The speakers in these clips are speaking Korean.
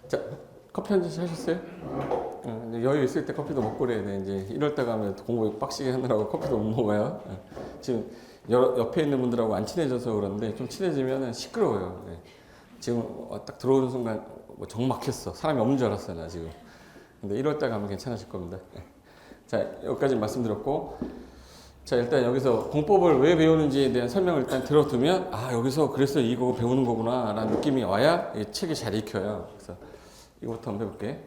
자, 커피 한 잔씩 하셨어요? 여유 있을 때 커피도 먹고 그래야 돼. 이제 이럴 때 가면 공부 빡시게 하느라고 커피도 못 먹어요. 지금 옆에 있는 분들하고 안 친해져서 그런데 좀 친해지면 시끄러워요. 지금 딱 들어오는 순간 정 막혔어. 사람이 없는 줄 알았어요, 나 지금. 근데 이럴 때 가면 괜찮으실 겁니다. 자, 여기까지 말씀드렸고, 자, 일단 여기서 공법을 왜 배우는지에 대한 설명을 일단 들어두면, 아, 여기서 그래서 이거 배우는 거구나 라는 느낌이 와야 이 책이 잘 익혀요. 그래서 이거부터 한번 해볼게.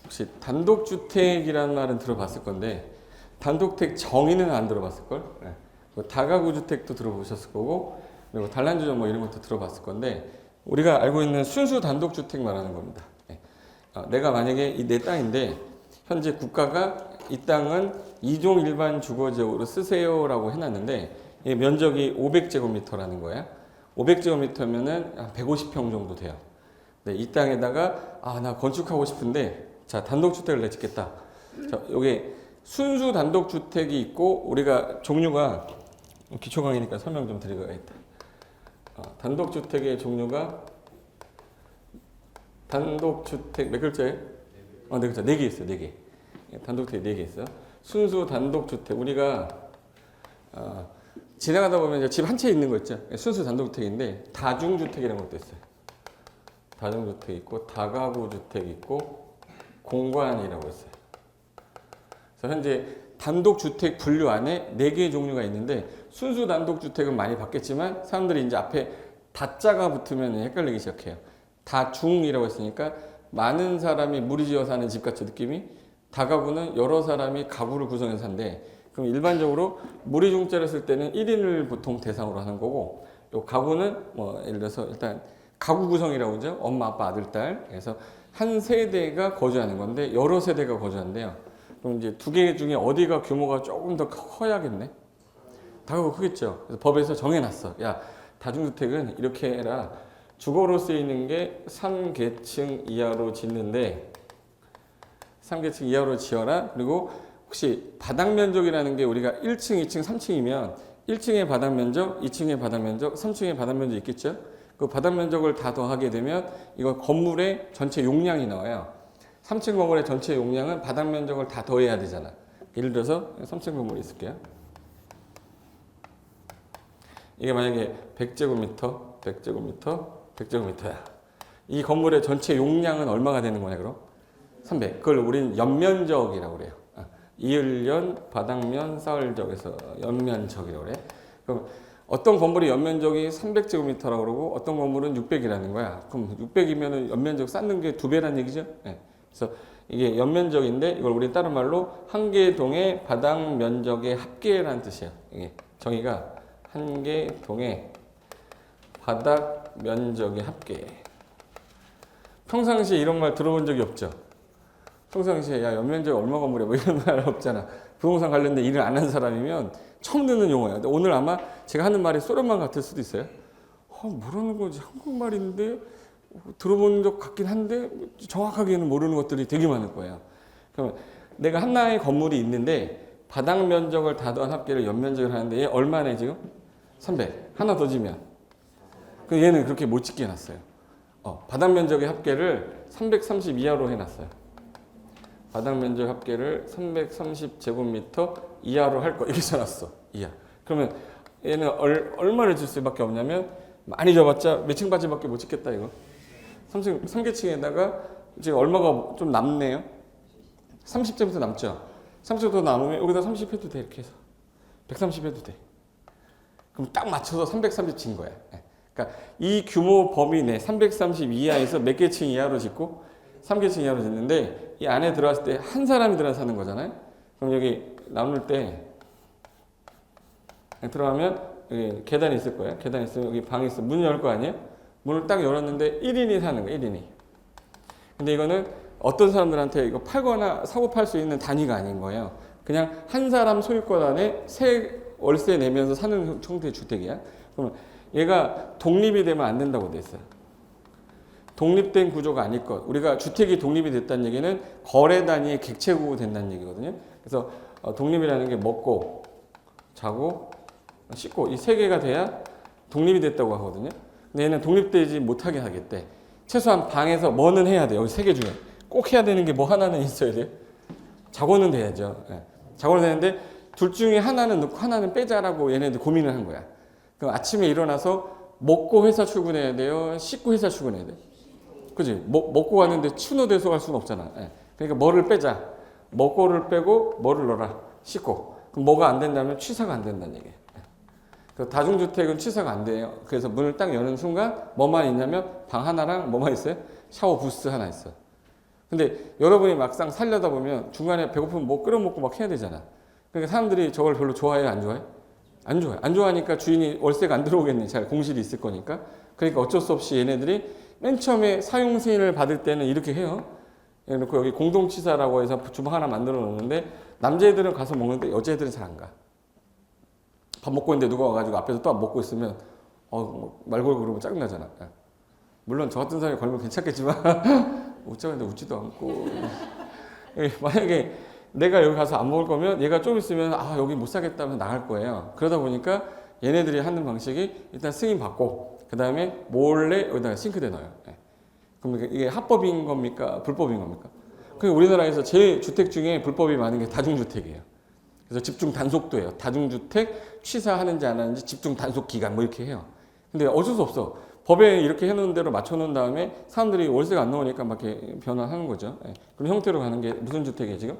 혹시 단독주택이라는 말은 들어봤을 건데, 단독주택 정의는 안 들어봤을걸? 다가구 주택도 들어보셨을 거고, 그리고 단란주점 뭐 이런 것도 들어봤을 건데, 우리가 알고 있는 순수 단독주택 말하는 겁니다. 내가 만약에 이 내 땅인데, 현재 국가가 이 땅은 2종 일반 주거지역으로 쓰세요라고 해놨는데, 이 면적이 500제곱미터라는 거야. 500제곱미터면은 한 150평 정도 돼요. 네, 이 땅에다가 나 건축하고 싶은데 자 단독주택을 내 짓겠다. 자, 요게 순수 단독주택이 있고 우리가 종류가 기초 강의니까 설명 좀 드리겠다. 단독주택의 종류가 단독주택 몇 글자예요? 네 글자 4개 있어요. 4개. 단독주택 4개 있어요. 순수 단독주택 우리가 지나가다 보면 집 한 채 있는 거 있죠. 순수 단독주택인데 다중주택이라는 것도 있어요. 다중주택 있고 다가구 주택 있고 공관이라고 있어요. 그래서 현재 단독주택 분류 안에 4개의 종류가 있는데 순수 단독주택은 많이 봤겠지만 사람들이 이제 앞에 다자가 붙으면 헷갈리기 시작해요. 다중이라고 했으니까 많은 사람이 무리지어 사는 집 같은 느낌이 다가구는 여러 사람이 가구를 구성해서 산대. 그럼 일반적으로 무리중자를 쓸 때는 1인을 보통 대상으로 하는 거고 요 가구는 뭐 예를 들어서 일단 가구 구성이라고 하죠. 엄마, 아빠, 아들, 딸. 그래서 한 세대가 거주하는 건데 여러 세대가 거주한대요. 그럼 이제 2개 중에 어디가 규모가 조금 더 커야겠네. 다가구 크겠죠. 그래서 법에서 정해놨어. 야, 다중주택은 이렇게 해라. 주거로 쓰이는 게 3계층 이하로 짓는데 3계층 이하로 지어라. 그리고 혹시 바닥 면적이라는 게 우리가 1층, 2층, 3층이면 1층의 바닥 면적, 2층의 바닥 면적, 3층의 바닥 면적 있겠죠? 그 바닥 면적을 다 더하게 되면 이거 건물의 전체 용량이 나와요. 3층 건물의 전체 용량은 바닥 면적을 다 더해야 되잖아. 예를 들어서 3층 건물이 있을게요. 이게 만약에 100제곱미터, 100제곱미터, 100제곱미터야. 이 건물의 전체 용량은 얼마가 되는 거냐 그럼? 300. 그걸 우리는 연면적이라고 그래요. 이을연, 바닥면, 쌓을적에서 연면적이라고 그래. 그럼 어떤 건물의 연면적이 300제곱미터라고 그러고 어떤 건물은 600이라는 거야. 그럼 600이면 연면적 쌓는 게 2배란 얘기죠? 네. 그래서 이게 연면적인데 이걸 우리 다른 말로 한 개 동의 바닥 면적의 합계라는 뜻이야. 이게 정의가 한 개 동의 바닥 면적의 합계. 평상시에 이런 말 들어본 적이 없죠? 평상시에 야 연면적 얼마 건물이야 뭐 이런 말 없잖아. 부동산 관련된 일을 안 한 사람이면 처음 듣는 용어야. 근데 오늘 아마 제가 하는 말이 소련말 같을 수도 있어요. 뭐라는 거지? 한국말인데 들어본 적 같긴 한데 정확하게는 모르는 것들이 되게 많을 거예요. 그럼 내가 하나의 건물이 있는데 바닥 면적을 다 더한 합계를 연면적을 하는데 얘 얼마네 지금? 300. 하나 더 지면. 그 얘는 그렇게 못 짓게 해놨어요. 바닥 면적의 합계를 330 이하로 해놨어요. 바닥 면적 합계를 330제곱미터 이하로 할 거 이렇게 써놨어. 이하. 그러면 얘는 얼마를 줄 수밖에 없냐면 많이 줘봤자 몇 층까지밖에 못 짓겠다 이거. 3계층에다가 지금 얼마가 좀 남네요. 30제부터 남죠. 30제부터 남으면 여기다 30 해도 돼 이렇게 해서 130 해도 돼. 그럼 딱 맞춰서 330 진 거야. 그러니까 이 규모 범위 내 330 이하에서 몇 개층 이하로 짓고 3계층 이하로 짓는데 이 안에 들어갔을 때 한 사람이 들어가서 사는 거잖아요. 그럼 여기 나눌 때 들어가면 여기 계단이 있을 거예요. 계단이 있으면 여기 방이 있어. 문 열 거 아니에요? 문을 딱 열었는데 1인이 사는 거예요. 1인이. 근데 이거는 어떤 사람들한테 이거 팔거나 사고 팔 수 있는 단위가 아닌 거예요. 그냥 한 사람 소유권 안에 월세 내면서 사는 형태의 주택이야. 그러면 얘가 독립이 되면 안 된다고 돼 있어요. 독립된 구조가 아닐 것. 우리가 주택이 독립이 됐다는 얘기는 거래 단위의 객체구가 된다는 얘기거든요. 그래서 독립이라는 게 먹고 자고 씻고 이 3개가 돼야 독립이 됐다고 하거든요. 근데 얘는 독립되지 못하게 하겠대. 최소한 방에서 뭐는 해야 돼요. 여기 세 개 중에 꼭 해야 되는 게 뭐 하나는 있어야 돼요. 작업은 돼야죠. 예. 작업은 되는데 둘 중에 하나는 넣고 하나는 빼자라고 얘네들 고민을 한 거야. 그럼 아침에 일어나서 먹고 회사 출근해야 돼요? 씻고 회사 출근해야 돼요? 그지? 먹고 갔는데 추노돼서 갈 수는 없잖아. 예. 그러니까 뭐를 빼자. 먹고를 빼고 뭐를 넣어라. 씻고. 그럼 뭐가 안 된다면 취사가 안 된다는 얘기예요. 그 다중주택은 취사가 안 돼요. 그래서 문을 딱 여는 순간 뭐만 있냐면 방 하나랑 뭐만 있어요? 샤워 부스 하나 있어요. 근데 여러분이 막상 살려다 보면 중간에 배고프면 뭐 끓여 먹고 막 해야 되잖아. 그러니까 사람들이 저걸 별로 좋아해요? 안 좋아해? 안 좋아해. 안 좋아하니까 주인이 월세가 안 들어오겠네. 잘 공실이 있을 거니까. 그러니까 어쩔 수 없이 얘네들이 맨 처음에 사용 승인을 받을 때는 이렇게 해요. 그래놓고 여기 공동치사라고 해서 주방 하나 만들어 놓는데 남자애들은 가서 먹는데 여자애들은 잘 안 가. 밥 먹고 있는데 누가 와가지고 앞에서 또 먹고 있으면 말 걸고 그러면 짜증나잖아. 물론 저 같은 사람이 걸면 괜찮겠지만 웃자고 했는데 웃지도 않고 만약에 내가 여기 가서 안 먹을 거면 얘가 좀 있으면 여기 못 사겠다면 나갈 거예요. 그러다 보니까 얘네들이 하는 방식이 일단 승인 받고 그 다음에 몰래 여기다가 싱크대 넣어요. 그럼 이게 합법인 겁니까? 불법인 겁니까? 그러니까 우리나라에서 제일 주택 중에 불법이 많은 게 다중주택이에요. 그래서 집중 단속도 해요. 다중주택 취사하는지 안 하는지 집중 단속 기간 뭐 이렇게 해요. 근데 어쩔 수 없어. 법에 이렇게 해놓은 대로 맞춰놓은 다음에 사람들이 월세가 안 나오니까 막 이렇게 변화하는 거죠. 그럼 형태로 가는 게 무슨 주택이에요 지금?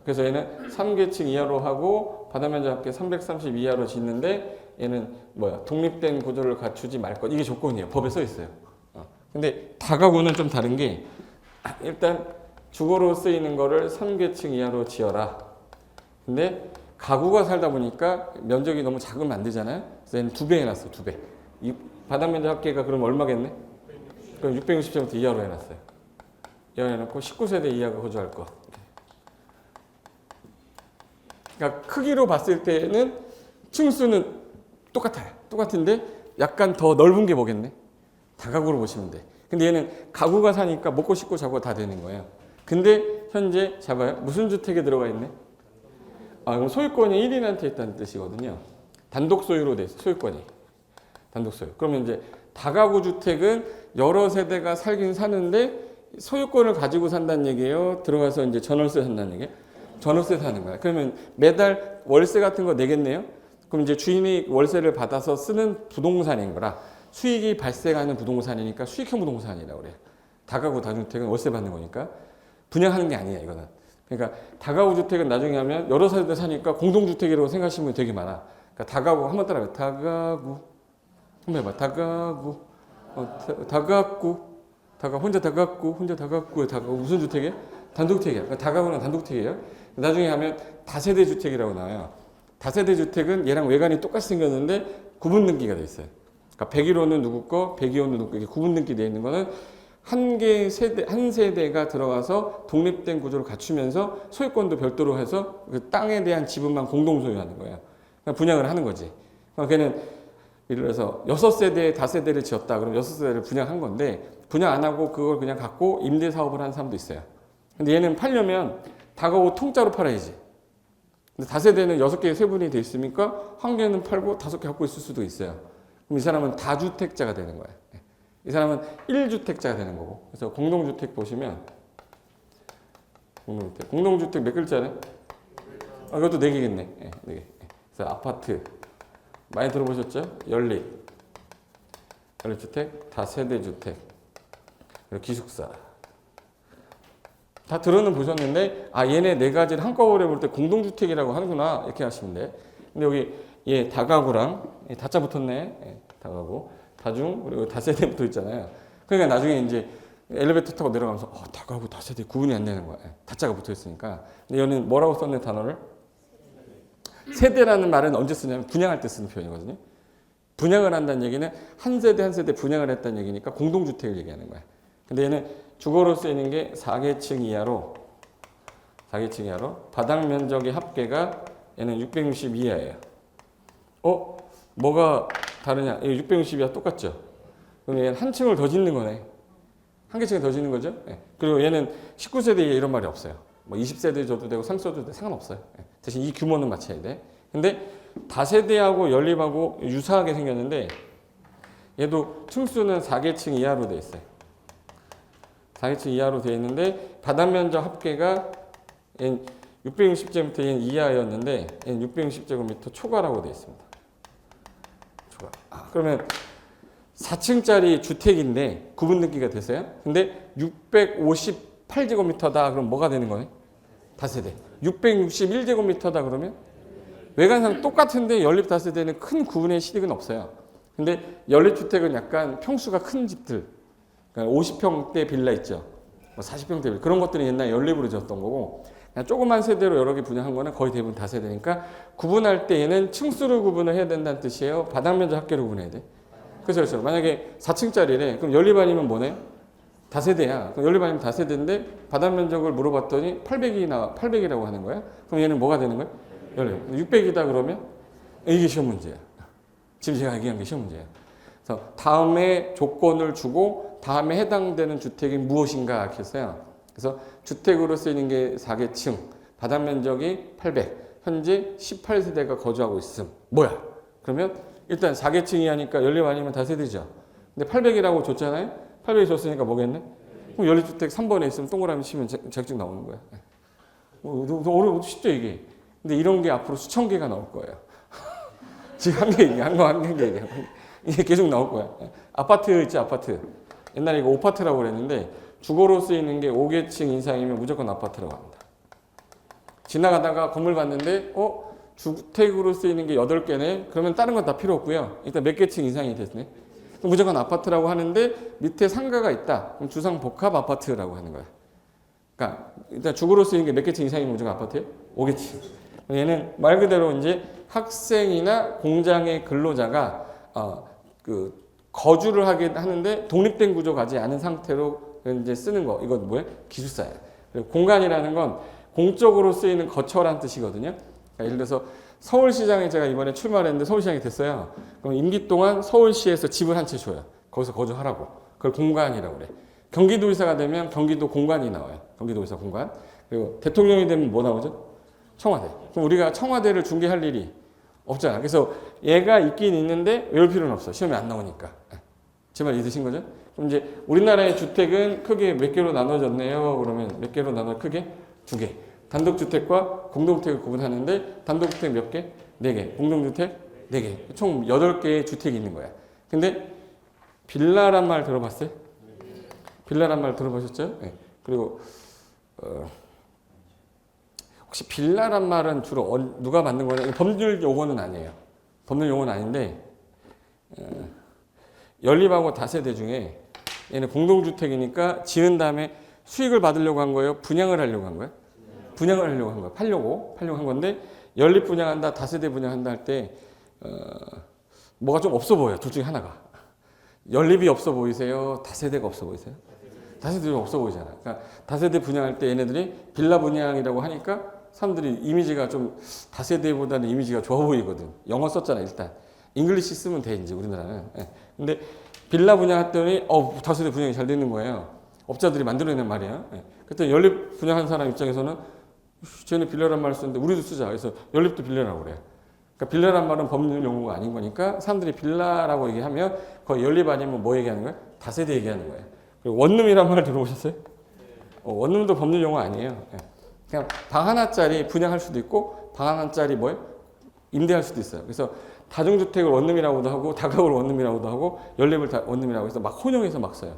그래서 얘는 3계층 이하로 하고 바닥면적 합계 330 이하로 짓는데 얘는 독립된 구조를 갖추지 말 것. 이게 조건이에요. 법에 써 있어요. 근데 다가구는 좀 다른 게 일단 주거로 쓰이는 거를 3계층 이하로 지어라. 근데 가구가 살다 보니까 면적이 너무 작으면 안 되잖아요. 그래서 얘는 2배 해놨어. 2배. 이 바닥 면적 합계가 그럼 얼마겠네? 그럼 660제곱미터 이하로 해놨어요. 이하로 해놓고 19세대 이하가 거주할 거. 그러니까 크기로 봤을 때는 층수는 똑같아요. 똑같은데 약간 더 넓은 게 뭐겠네? 다가구로 보시면 돼. 근데 얘는 가구가 사니까 먹고 씻고 자고 다 되는 거예요. 근데 현재 잡아요. 무슨 주택에 들어가 있네? 그럼 소유권이 1인한테 있다는 뜻이거든요. 단독 소유로 돼 있어. 소유권이. 단독 소유. 그러면 이제 다가구 주택은 여러 세대가 살긴 사는데 소유권을 가지고 산다는 얘기예요. 들어가서 이제 전월세 산다는 얘기예요. 전월세 사는 거야. 그러면 매달 월세 같은 거 내겠네요. 그럼 이제 주인이 월세를 받아서 쓰는 부동산인 거라 수익이 발생하는 부동산이니까 수익형 부동산이라고 그래요. 다가구 다중주택은 월세 받는 거니까 분양하는 게 아니야 이거는. 그러니까 다가구 주택은 나중에 하면 여러 세대 사니까 공동주택이라고 생각하시는 분이 되게 많아. 그러니까 다가구 한번 따라해봐. 다가구 한번 해봐. 다가구 혼자 다가구 무슨 주택이에요? 단독주택이야. 그러니까 다가구는 단독주택이에요. 나중에 하면 다세대 주택이라고 나와요. 다세대 주택은 얘랑 외관이 똑같이 생겼는데 구분 등기가 돼 있어요. 그러니까 101호는 누구 거, 102호는 누구 거 이렇게 구분 등기 되어 있는 거는 한 세대가 들어가서 독립된 구조를 갖추면서 소유권도 별도로 해서 그 땅에 대한 지분만 공동 소유하는 거예요. 그러니까 분양을 하는 거지. 그러니까 걔는 예를 들어서 6세대, 다세대를 지었다. 그럼 6세대를 분양한 건데 분양 안 하고 그걸 그냥 갖고 임대 사업을 하는 사람도 있어요. 근데 얘는 팔려면 다가구 통짜로 팔아야지. 근데 다세대는 6개의 세분이 돼 있으니까 한 개는 팔고 5개 갖고 있을 수도 있어요. 그럼 이 사람은 다주택자가 되는 거예요. 이 사람은 1주택자가 되는 거고. 그래서 공동주택 보시면 공동주택 몇 글자네? 이것도 4개겠네. 네, 4개. 그래서 아파트 많이 들어보셨죠? 연립주택, 다세대주택, 그리고 기숙사. 다 들어는 보셨는데 얘네 4가지를 한꺼번에 볼 때 공동주택이라고 하는구나 이렇게 하시면 돼. 근데 여기 얘 다가구랑 다자 붙었네. 다가구, 다중 그리고 다세대 붙어 있잖아요. 그러니까 나중에 이제 엘리베이터 타고 내려가면서 다가구 다세대 구분이 안 되는 거야. 다자가 붙어 있으니까. 근데 얘는 뭐라고 썼네 단어를? 세대라는 말은 언제 쓰냐면 분양할 때 쓰는 표현이거든요. 분양을 한다는 얘기는 한 세대 분양을 했다는 얘기니까 공동주택을 얘기하는 거야. 근데 얘는 주거로 쓰이는 게 4계층 이하로 바닥 면적의 합계가 얘는 660 이하예요. 뭐가 다르냐? 660 이하 똑같죠? 그럼 얘는 한 층을 더 짓는 거네. 한 개층을 더 짓는 거죠? 그리고 얘는 19세대 이하 이런 말이 없어요. 20세대 줘도 되고 30세대 줘도 돼. 상관없어요. 대신 이 규모는 맞춰야 돼. 근데 다세대하고 연립하고 유사하게 생겼는데 얘도 층수는 4계층 이하로 돼 있어요. 4계층 이하로 되어 있는데 바닥면적 합계가 660제곱미터 얘는 이하였는데 얘는 660제곱미터 초과라고 되어 있습니다. 초과. 그러면 4층짜리 주택인데 구분등기가 됐어요. 근데 658제곱미터다 그럼 뭐가 되는 거예요? 다세대. 661제곱미터다 그러면 외관상 똑같은데 연립 다세대는 큰 구분의 실익은 없어요. 근데 연립주택은 약간 평수가 큰 집들, 그러니까 50평대 빌라 있죠. 40평대 빌라. 그런 것들은 옛날 연립으로 지었던 거고, 그냥 조그만 세대로 여러 개 분양한 거는 거의 대부분 다세대니까 구분할 때 얘는 층수로 구분을 해야 된다는 뜻이에요. 바닥면적 합계로 구분해야 돼. 그래서 만약에 4층짜리래. 그럼 연립 아니면 뭐네? 다세대야. 그럼 연립 아니면 다세대인데 바닥면적을 물어봤더니 800이라고 하는 거야. 그럼 얘는 뭐가 되는 거야? 연립. 600이다 그러면 이게 시험 문제야. 지금 제가 얘기한 게 시험 문제예요. 그래서 다음에 조건을 주고 다음에 해당되는 주택이 무엇인가 이렇게 했어요. 그래서 주택으로 쓰이는 게 4계층, 바닥 면적이 800, 현재 18세대가 거주하고 있음. 뭐야? 그러면 일단 4계층 이하니까 연립 아니면 다세대죠. 근데 800이라고 줬잖아요. 800이 줬으니까 뭐겠네? 그럼 연립주택 3번에 있으면 동그라미 치면 자격증 나오는 거야. 어려워, 쉽죠 이게. 근데 이런 게 앞으로 수천 개가 나올 거예요. 지금 한 개 얘기한 거 한 개 얘기한 거. 이게 계속 나올 거야. 아파트 있지, 아파트. 옛날에 이거 오파트라고 그랬는데 주거로 쓰이는 게 5계층 이상이면 무조건 아파트라고 합니다. 지나가다가 건물 봤는데 주택으로 쓰이는 게 8개네. 그러면 다른 건 다 필요 없고요. 일단 몇 계층 이상이 됐네. 그럼 무조건 아파트라고 하는데 밑에 상가가 있다. 그럼 주상복합 아파트라고 하는 거야. 그러니까 일단 주거로 쓰이는 게 몇 계층 이상이면 무조건 아파트예요? 5계층. 얘는 말 그대로 이제 학생이나 공장의 근로자가 거주를 하게 하는데 독립된 구조 가지 않은 상태로 이제 쓰는 거. 이건 뭐예요? 기숙사예요. 그리고 공간이라는 건 공적으로 쓰이는 거처란 뜻이거든요. 그러니까 예를 들어서 서울시장에 제가 이번에 출마했는데 서울시장이 됐어요. 그럼 임기 동안 서울시에서 집을 한 채 줘요. 거기서 거주하라고. 그걸 공간이라고 그래. 경기도의사가 되면 경기도 공간이 나와요. 경기도의사 공간. 그리고 대통령이 되면 뭐 나오죠? 청와대. 그럼 우리가 청와대를 중개할 일이 없잖아. 그래서 얘가 있긴 있는데 외울 필요는 없어. 시험에 안 나오니까. 제 말 이해되신 거죠? 그럼 이제 우리나라의 주택은 크게 몇 개로 나눠졌네요. 그러면 몇 개로 나눠? 크게 2개. 단독주택과 공동주택을 구분하는데 단독주택 몇 개? 4개. 공동주택 4개. 총 8개의 주택이 있는 거야. 근데 빌라란 말 들어봤어요? 빌라란 말 들어보셨죠? 네. 그리고 혹시 빌라란 말은 주로 누가 만든 거냐? 법률 용어는 아니에요. 법률 용어는 아닌데 연립하고 다세대 중에 얘는 공동주택이니까 지은 다음에 수익을 받으려고 한 거예요? 분양을 하려고 한 거예요? 분양을 하려고 한 거예요. 팔려고 한 건데 연립 분양한다, 다세대 분양한다 할 때 뭐가 좀 없어 보여요. 둘 중에 하나가. 연립이 없어 보이세요? 다세대가 없어 보이세요? 다세대가 없어 보이잖아. 그러니까 다세대 분양할 때 얘네들이 빌라 분양이라고 하니까 사람들이 이미지가 좀 다세대보다는 이미지가 좋아 보이거든. 영어 썼잖아 일단. 잉글리시 쓰면 돼 이제 우리나라는. 근데 빌라 분양했더니 다세대 분양이 잘 되는 거예요. 업자들이 만들어내는 말이에요. 그때 연립 분양한 사람 입장에서는 쟤네 빌라란 말을 쓰는데 우리도 쓰자. 그래서 연립도 빌라라고 그래요. 그러니까 빌라란 말은 법률 용어가 아닌 거니까 사람들이 빌라라고 얘기하면 거의 연립 아니면 뭐 얘기하는 거예요? 다세대 얘기하는 거예요. 그리고 원룸이란 말 들어보셨어요? 원룸도 법률 용어 아니에요. 그냥 방 하나짜리 분양할 수도 있고 방 하나짜리 뭐예요? 임대할 수도 있어요. 그래서 다중주택을 원룸이라고도 하고 다가구를 원룸이라고도 하고 연립을 원룸이라고 해서 막 혼용해서 막 써요.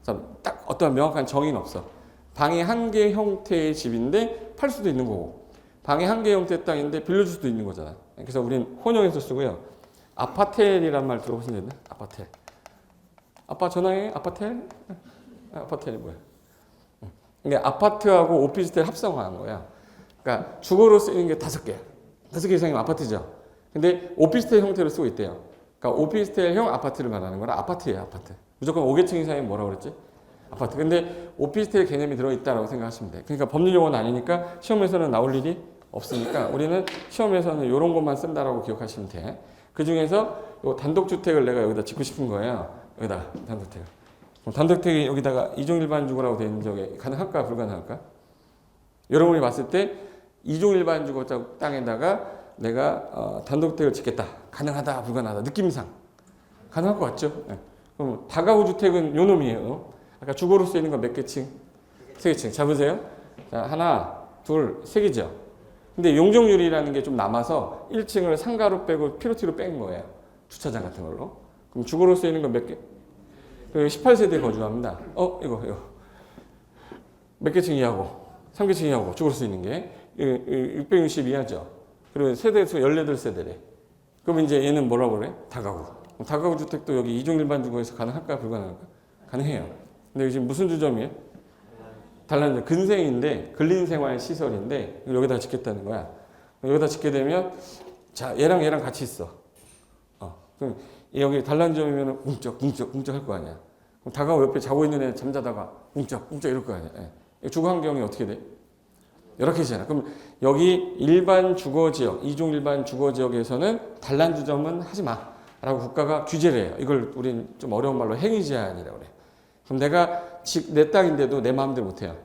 그래서 딱 어떠한 명확한 정의는 없어. 방이 한 개 형태의 집인데 팔 수도 있는 거고 방이 한 개 형태의 땅인데 빌려줄 수도 있는 거잖아. 그래서 우린 혼용해서 쓰고요. 아파텔이란 말 들어보신 적 있나요? 아파텔. 아빠 전화해? 아파텔? 아파텔이 뭐야? 이게 아파트하고 오피스텔 합성화한 거야. 그러니까 주거로 쓰이는 게 5개. 5개 이상이면 아파트죠. 근데 오피스텔 형태로 쓰고 있대요. 그러니까 오피스텔형 아파트를 말하는 거라 아파트예요, 아파트. 무조건 5계층 이상이면 뭐라고 그랬지? 아파트. 근데 오피스텔 개념이 들어있다라고 생각하시면 돼. 그러니까 법률 용어는 아니니까 시험에서는 나올 일이 없으니까 우리는 시험에서는 이런 것만 쓴다라고 기억하시면 돼. 그 중에서 요 단독주택을 내가 여기다 짓고 싶은 거예요. 여기다 단독주택을. 그럼 단독주택이 여기다가 이종 일반 주거라고 되어 있는 적에 가능할까 불가능할까? 여러분이 봤을 때 이종 일반 주거 땅에다가 내가 단독주택을 짓겠다. 가능하다 불가능하다 느낌상 가능할 것 같죠? 네. 그럼 다가구 주택은 요 놈이에요. 아까 주거로 쓰이는 건 몇 개층? 세 개층. 잡으세요. 자, 하나, 둘, 세 개죠. 근데 용적률이라는 게 좀 남아서 1층을 상가로 빼고 피로티로 뺀 거예요. 주차장 같은 걸로. 그럼 주거로 쓰이는 건 몇 개? 18세대에 거주합니다. 이거. 몇 개층 이하고? 3개층 이하고 주거로 쓰이는 게 660 이하죠. 그리고 세대수 18세대래. 그럼 이제 얘는 뭐라고 그래? 다가구. 다가구 주택도 여기 이종 일반 주거에서 가능할까 불가능할까? 가능해요. 근데 지금 무슨 주점이에요? 단란주 근생인데 근린생활 시설인데 여기다 짓겠다는 거야. 여기다 짓게 되면 자 얘랑 같이 있어. 그럼 여기 단란주점이면 뭉쩍 할 거 아니야. 그럼 다가구 옆에 자고 있는 애 잠자다가 뭉쩍 이럴 거 아니야. 예. 주거 환경이 어떻게 돼? 열악해지잖아. 그럼 여기 일반 주거지역, 이종 일반 주거지역에서는 단란주점은 하지 마라고 국가가 규제를 해요. 이걸 우린 좀 어려운 말로 행위 제한이라고 그래. 그럼 내가 내 땅인데도 내 마음대로 못해요.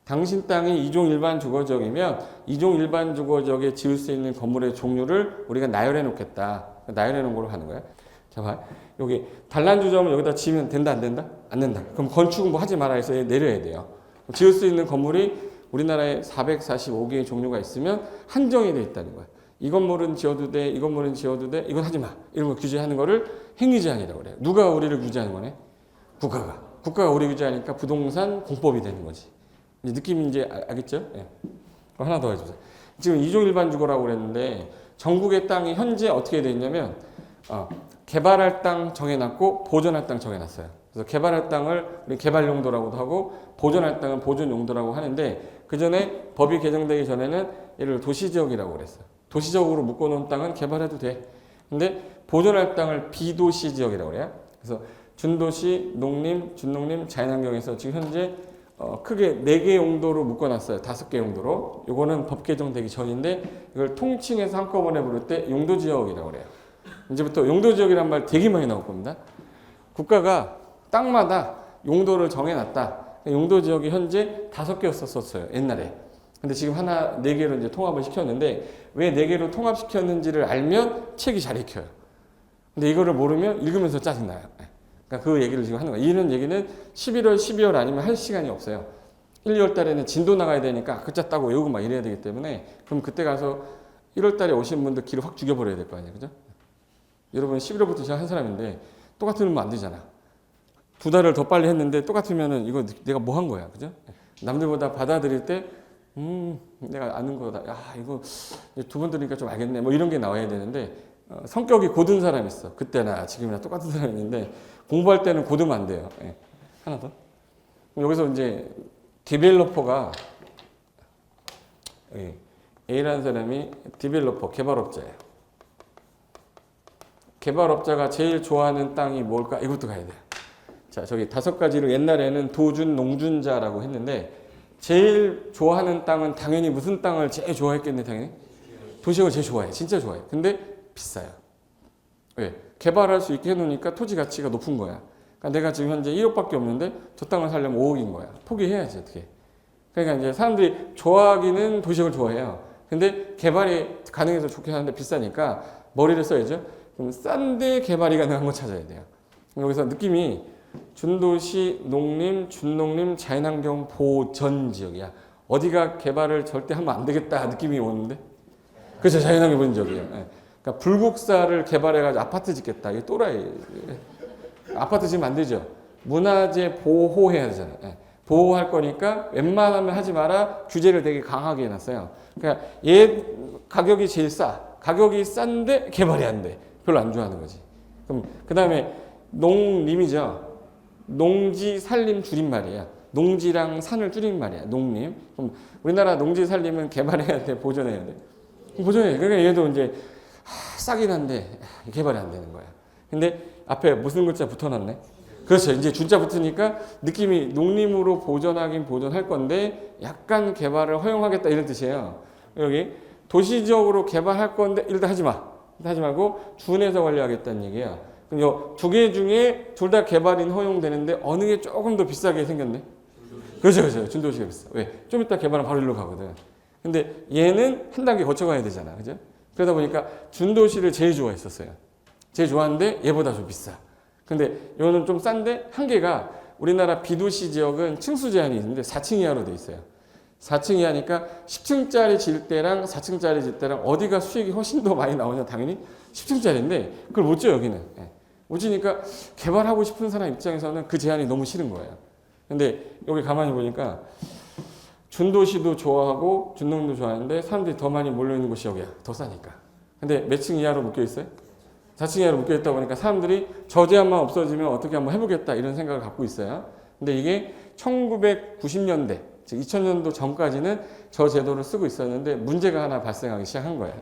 당신 땅이 이종 일반 주거지역이면 이종 일반 주거지역에 지을 수 있는 건물의 종류를 우리가 나열해 놓겠다. 나열해 놓은 걸로 하는 거야. 자, 봐. 여기 단란주점을 여기다 지으면 된다, 안 된다? 안 된다. 그럼 건축은 뭐 하지 마라 해서 내려야 돼요. 지을 수 있는 건물이 우리나라에 445개의 종류가 있으면 한정이 되어 있다는 거야. 이 건물은 지어도 돼, 이 건물은 지어도 돼, 이건 하지 마. 이런 거 규제하는 거를 행위 제한이라고 그래요. 누가 우리를 규제하는 거네? 국가가 우리 규제하니까 부동산 공법이 되는 거지. 이제 느낌이 이제 알겠죠? 예. 하나 더 해주세요. 지금 이종 일반 주거라고 그랬는데 전국의 땅이 현재 어떻게 돼 있냐면 개발할 땅 정해놨고 보존할 땅 정해놨어요. 그래서 개발할 땅을 우리 개발 용도라고도 하고 보존할 땅은 보존 용도라고 하는데 그 전에 법이 개정되기 전에는 얘를 도시지역이라고 그랬어요. 도시적으로 묶어놓은 땅은 개발해도 돼. 근데 보존할 땅을 비도시지역이라고 그래요. 그래서 준도시, 농림, 준농림, 자연환경에서 지금 현재 크게 4개 용도로 묶어놨어요. 5개 용도로. 요거는 법 개정되기 전인데 이걸 통칭해서 한꺼번에 부를 때 용도지역이라고 그래요. 이제부터 용도지역이란 말 되게 많이 나올 겁니다. 국가가 땅마다 용도를 정해놨다. 용도지역이 현재 5개였었어요. 옛날에. 근데 지금 4개로 이제 통합을 시켰는데 왜 4개로 통합시켰는지를 알면 책이 잘 읽혀요. 근데 이거를 모르면 읽으면서 짜증나요. 그러니까 그 얘기를 지금 하는 거예요. 이런 얘기는 11월, 12월 아니면 할 시간이 없어요. 1, 2월 달에는 진도 나가야 되니까 글자 따고 외우고 막 이래야 되기 때문에 그럼 그때 가서 1월 달에 오신 분들 길을 확 죽여버려야 될 거 아니에요. 그죠? 여러분 11월부터 시작한 사람인데 똑같으면 안 되잖아. 2달을 더 빨리 했는데 똑같으면은 이거 내가 뭐 한 거야. 그죠? 남들보다 받아들일 때 내가 아는 거다. 야, 이거 2번 들으니까 좀 알겠네. 뭐 이런 게 나와야 되는데 성격이 고든 사람이 있어. 그때나 지금이나 똑같은 사람이 있는데 공부할 때는 고르면 안 돼요. 예. 하나 더. 여기서 이제 디벨로퍼가 A라는 사람이 디벨로퍼, 개발업자예요. 개발업자가 제일 좋아하는 땅이 뭘까? 이것도 가야 돼요. 자, 저기 5가지를 옛날에는 도준, 농준자라고 했는데 제일 좋아하는 땅은 당연히 무슨 땅을 제일 좋아했겠네, 당연히? 도시역을 제일 좋아해. 진짜 좋아해. 근데 비싸요. 왜? 개발할 수 있게 해놓으니까 토지 가치가 높은 거야. 그러니까 내가 지금 현재 1억밖에 없는데 저 땅을 사려면 5억인 거야. 포기해야지 어떻게. 그러니까 이제 사람들이 좋아하기는 도시역을 좋아해요. 근데 개발이 가능해서 좋게 하는데 비싸니까 머리를 써야죠. 그럼 싼데 개발이 가능한 거 찾아야 돼요. 여기서 느낌이 준도시, 농림, 준농림, 자연환경 보전 지역이야. 어디가 개발을 절대 하면 안 되겠다 느낌이 오는데. 그렇죠. 자연환경 보전 지역이에요. 네. 그러니까 불국사를 개발해가지고 아파트 짓겠다. 이게 또라이. 아파트 지으면 안 되죠. 문화재 보호해야 되잖아요. 네. 보호할 거니까 웬만하면 하지 마라. 규제를 되게 강하게 해놨어요. 그러니까 얘 가격이 제일 싸. 가격이 싼데 개발이 안 돼. 별로 안 좋아하는 거지. 그럼 그 다음에 농림이죠. 농지 살림 줄임말이야. 농지랑 산을 줄임말이야. 농림. 그럼 우리나라 농지 살림은 개발해야 돼, 보존해야 돼. 보존해. 그러니까 얘도 이제 싸긴 한데 개발이 안 되는 거야. 근데 앞에 무슨 글자 붙어놨네. 그렇죠. 이제 준자 붙으니까 느낌이 농림으로 보존하긴 보존할 건데 약간 개발을 허용하겠다 이런 뜻이에요. 여기 도시적으로 개발할 건데 일단 하지 마. 일단 하지 말고 준해서 관리하겠다는 얘기야. 그럼 요 2개 중에 둘 다 개발인 허용되는데 어느 게 조금 더 비싸게 생겼네? 그렇죠. 준도시가 비싸. 왜? 좀 이따 개발하면 바로 일로 가거든. 근데 얘는 한 단계 거쳐가야 되잖아. 그죠? 그러다 보니까 준도시를 제일 좋아했었어요. 제일 좋아하는데 얘보다 좀 비싸. 근데 이거는 좀 싼데 한계가 우리나라 비도시 지역은 층수 제한이 있는데 4층 이하로 돼 있어요. 4층 이하니까 10층짜리 질 때랑 4층짜리 질 때랑 어디가 수익이 훨씬 더 많이 나오냐? 당연히 10층짜리인데 그걸 못 지어 여기는. 못 지니까 개발하고 싶은 사람 입장에서는 그 제한이 너무 싫은 거예요. 근데 여기 가만히 보니까 준도시도 좋아하고 준동도 좋아하는데 사람들이 더 많이 몰려있는 곳이 여기야. 더 싸니까. 근데 몇 층 이하로 묶여 있어요? 4층 이하로 묶여 있다 보니까 사람들이 저 제한만 없어지면 어떻게 한번 해보겠다 이런 생각을 갖고 있어요. 근데 이게 1990년대, 즉 2000년도 전까지는 저 제도를 쓰고 있었는데 문제가 하나 발생하기 시작한 거예요.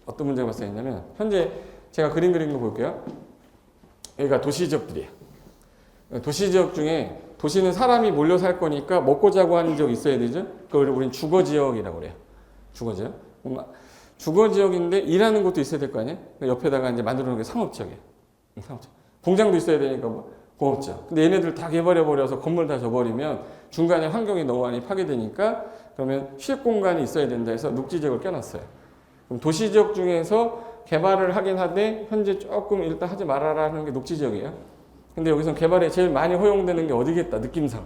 어떤 문제가 발생했냐면 현재 제가 그림 그린 거 볼게요. 여기가 도시지역들이에요. 도시지역 중에 도시는 사람이 몰려 살 거니까 먹고 자고 하는 지역 있어야 되죠. 그걸 우리는 주거지역이라고 그래요. 주거지역. 주거지역인데 일하는 곳도 있어야 될 거 아니에요. 옆에다가 이제 만들어 놓은 게 상업지역이에요. 상업지역. 공장도 있어야 되니까 뭐 공업지역. 근데 얘네들 다 개발해 버려서 건물 다 져버리면 중간에 환경이 너무 많이 파괴되니까 그러면 쉴 공간이 있어야 된다 해서 녹지지역을 껴놨어요. 그럼 도시지역 중에서 개발을 하긴 하되 현재 조금 일단 하지 말아라 하는 게 녹지지역이에요. 근데 여기서 개발에 제일 많이 허용되는 게 어디겠다? 느낌상.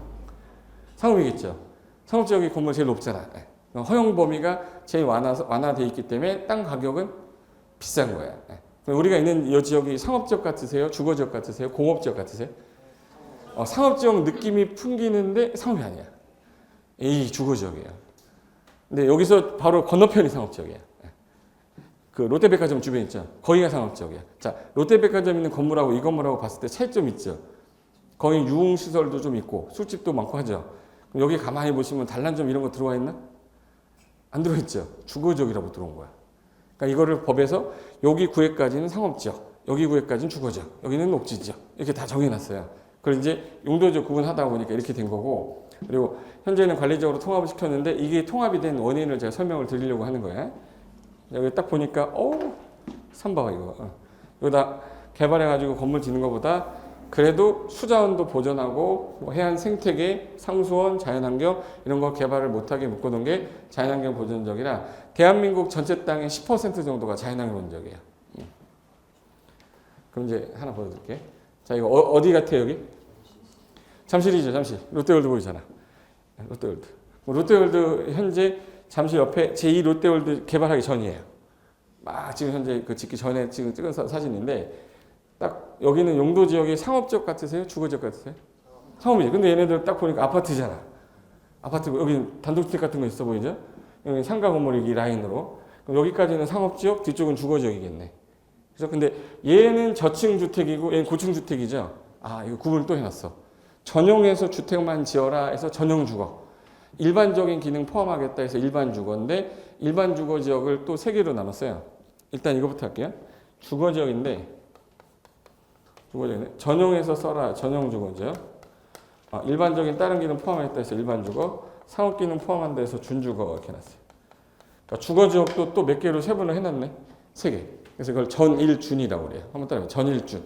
상업이겠죠. 상업지역이 건물 제일 높잖아. 허용 범위가 제일 완화되어 있기 때문에 땅 가격은 비싼 거야. 우리가 있는 이 지역이 상업지역 같으세요? 주거지역 같으세요? 공업지역 같으세요? 상업지역 느낌이 풍기는데 상업이 아니야. 이 주거지역이에요. 근데 여기서 바로 건너편이 상업지역이야. 그 롯데백화점 주변 있죠. 거기가 상업지역이야. 자, 롯데백화점 있는 건물하고 이 건물하고 봤을 때 차이점 있죠. 거기 유흥시설도 좀 있고 술집도 많고 하죠. 그럼 여기 가만히 보시면 단란점 이런 거 들어와 있나? 안 들어있죠. 주거지역이라고 들어온 거야. 그러니까 이거를 법에서 여기 구역까지는 상업지역, 여기 구역까지는 주거지역, 여기는 녹지지역 이렇게 다 정해놨어요. 그걸 이제 용도적 구분하다 보니까 이렇게 된 거고 그리고 현재는 관리적으로 통합을 시켰는데 이게 통합이 된 원인을 제가 설명을 드리려고 하는 거예요. 여기 딱 보니까 삼바가 이거 여기다 개발해가지고 건물 짓는 것보다 그래도 수자원도 보존하고 뭐 해안 생태계, 상수원, 자연환경 이런 거 개발을 못하게 묶어놓은 게 자연환경 보존적이라 대한민국 전체 땅의 10% 정도가 자연환경 보존적이에요. 그럼 이제 하나 보여드릴게요. 자 이거 어디 같아요 여기? 잠실이죠 잠실. 롯데월드 보이잖아. 롯데월드. 롯데월드 현재 잠실 옆에 제2 롯데월드 개발하기 전이에요. 막 지금 현재 그 짓기 전에 지금 찍은 사진인데 딱 여기는 용도 지역이 상업지역 같으세요? 주거지역 같으세요? 상업이죠. 근데 얘네들 딱 보니까 아파트잖아. 아파트 여기 단독주택 같은 거 있어 보이죠? 여기 상가 건물 여기 라인으로. 그럼 여기까지는 상업지역, 뒤쪽은 주거지역이겠네. 그래서 근데 얘는 저층 주택이고 얘는 고층 주택이죠. 아 이거 구분을 또 해놨어. 전용해서 주택만 지어라 해서 전용 주거. 일반적인 기능 포함하겠다 해서 일반 주거인데 일반 주거 지역을 또 3개로 나눴어요. 일단 이거부터 할게요. 주거지역인데 전용해서 써라 전용 주거지역. 일반적인 다른 기능 포함했다 해서 일반 주거, 상업 기능 포함한다 해서 준주거 이렇게 해놨어요. 그러니까 주거지역도 또 몇 개로 세분을 해놨네. 3개. 그래서 이걸 전일준이라고 그래요. 한번 따라해요. 전일준.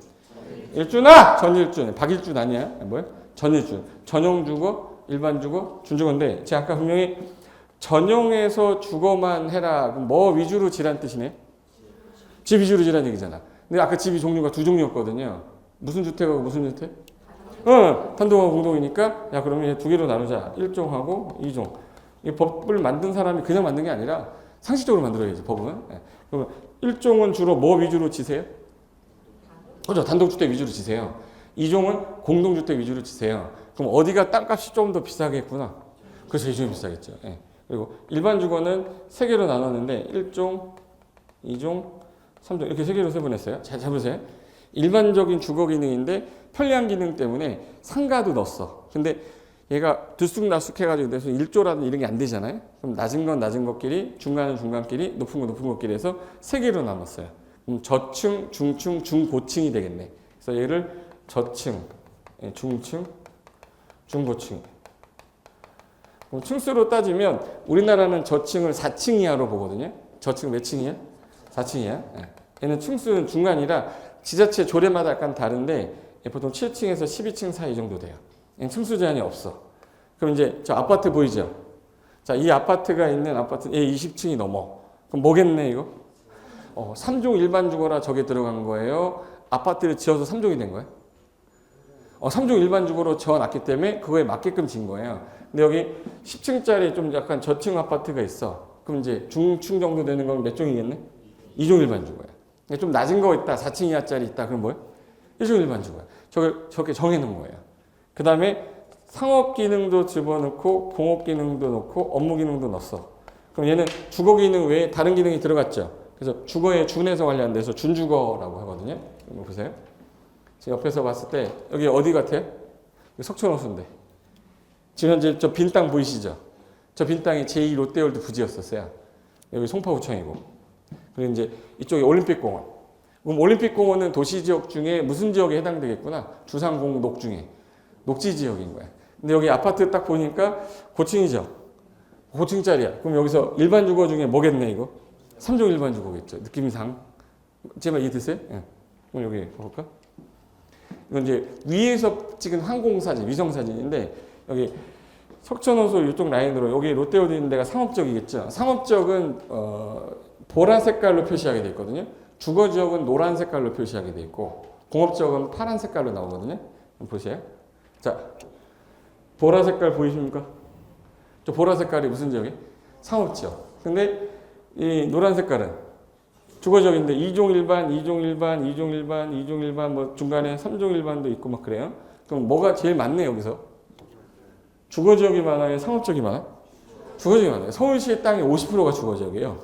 일준아! 전일준. 박일준 아니야? 뭐야? 전일준. 전용 주거, 일반 주거, 준주거인데 제가 아까 분명히 전용해서 주거만 해라. 그럼 뭐 위주로 지란 뜻이네? 집 위주로 지란 얘기잖아. 근데 아까 집이 종류가 2종류였거든요. 무슨 주택하고 무슨 주택? 단독하고 공동이니까 야 그러면 2개로 나누자. 1종하고 2종. 이 법을 만든 사람이 그냥 만든 게 아니라 상식적으로 만들어야지 법은. 그러면 1종은 주로 뭐 위주로 지세요? 그렇죠. 단독주택 위주로 지세요. 2종은 공동주택 위주로 지세요. 그럼 어디가 땅값이 좀 더 비싸겠구나. 그래서 2종이 비싸겠죠. 그리고 일반 주거는 3개로 나눴는데 1종, 2종, 3종 이렇게 3개로 세분했어요. 잘 잡으세요. 일반적인 주거 기능인데 편리한 기능 때문에 상가도 넣었어. 근데 얘가 들쑥날쑥 해가지고 그래서 1조라든 이런 게 안 되잖아요. 그럼 낮은 건 낮은 것끼리, 중간은 중간끼리, 높은 건 높은 것끼리 해서 3개로 나눴어요. 그럼 저층, 중층, 중고층이 되겠네. 그래서 얘를 저층, 중층, 중고층. 그럼 층수로 따지면 우리나라는 저층을 4층 이하로 보거든요. 저층 몇 층이야? 4층 이하. 얘는 층수는 중간이라 지자체 조례마다 약간 다른데 보통 7층에서 12층 사이 정도 돼요. 층수 제한이 없어. 그럼 이제 저 아파트 보이죠? 자, 이 아파트가 있는 아파트 얘 20층이 넘어. 그럼 뭐겠네 이거? 3종 일반 주거라 저게 들어간 거예요. 아파트를 지어서 3종이 된 거예요? 3종 일반주거로 지어놨기 때문에 그거에 맞게끔 지은 거예요. 근데 여기 10층짜리 좀 약간 저층 아파트가 있어. 그럼 이제 중층 정도 되는 건 몇 종이겠네? 2종 일반주거야. 좀 낮은 거 있다, 4층 이하짜리 있다, 그럼 뭐야? 1종 일반주거야. 저렇게 정해놓은 거예요. 그 다음에 상업 기능도 집어넣고 공업 기능도 넣고 업무 기능도 넣었어. 그럼 얘는 주거 기능 외에 다른 기능이 들어갔죠. 그래서 주거에 준해서 관련돼서 준주거라고 하거든요. 이거 보세요. 지금 옆에서 봤을 때 여기 어디 같아요? 석촌호수인데. 지금 현재 저 빈 땅 보이시죠? 저 빈 땅이 제2 롯데월드 부지였었어요. 여기 송파구청이고. 그리고 이제 이쪽이 올림픽공원. 그럼 올림픽공원은 도시지역 중에 무슨 지역에 해당되겠구나? 주상공록 중에. 녹지지역인 거야. 근데 여기 아파트 딱 보니까 고층이죠? 고층짜리야. 그럼 여기서 일반주거 중에 뭐겠네, 이거? 3종 일반주거겠죠. 느낌상. 제 말 이해되세요? 예. 그럼 여기 볼까? 이건 이제 위에서 찍은 항공사진, 위성사진인데 여기 석촌호수 이쪽 라인으로 여기 롯데월드 있는 데가 상업적이겠죠. 상업적은 보라 색깔로 표시하게 돼 있거든요. 주거지역은 노란 색깔로 표시하게 돼 있고 공업지역은 파란 색깔로 나오거든요. 보세요. 자, 보라 색깔 보이십니까? 저 보라 색깔이 무슨 지역이에요? 상업지역. 근데 이 노란 색깔은 주거지역인데 2종 일반, 2종 일반, 2종 일반, 2종 일반 뭐 중간에 3종 일반도 있고 막 그래요. 그럼 뭐가 제일 많네 여기서? 주거지역이 많아요? 상업지역이 많아요? 주거지역이 많아요. 서울시의 땅이 50%가 주거지역이에요.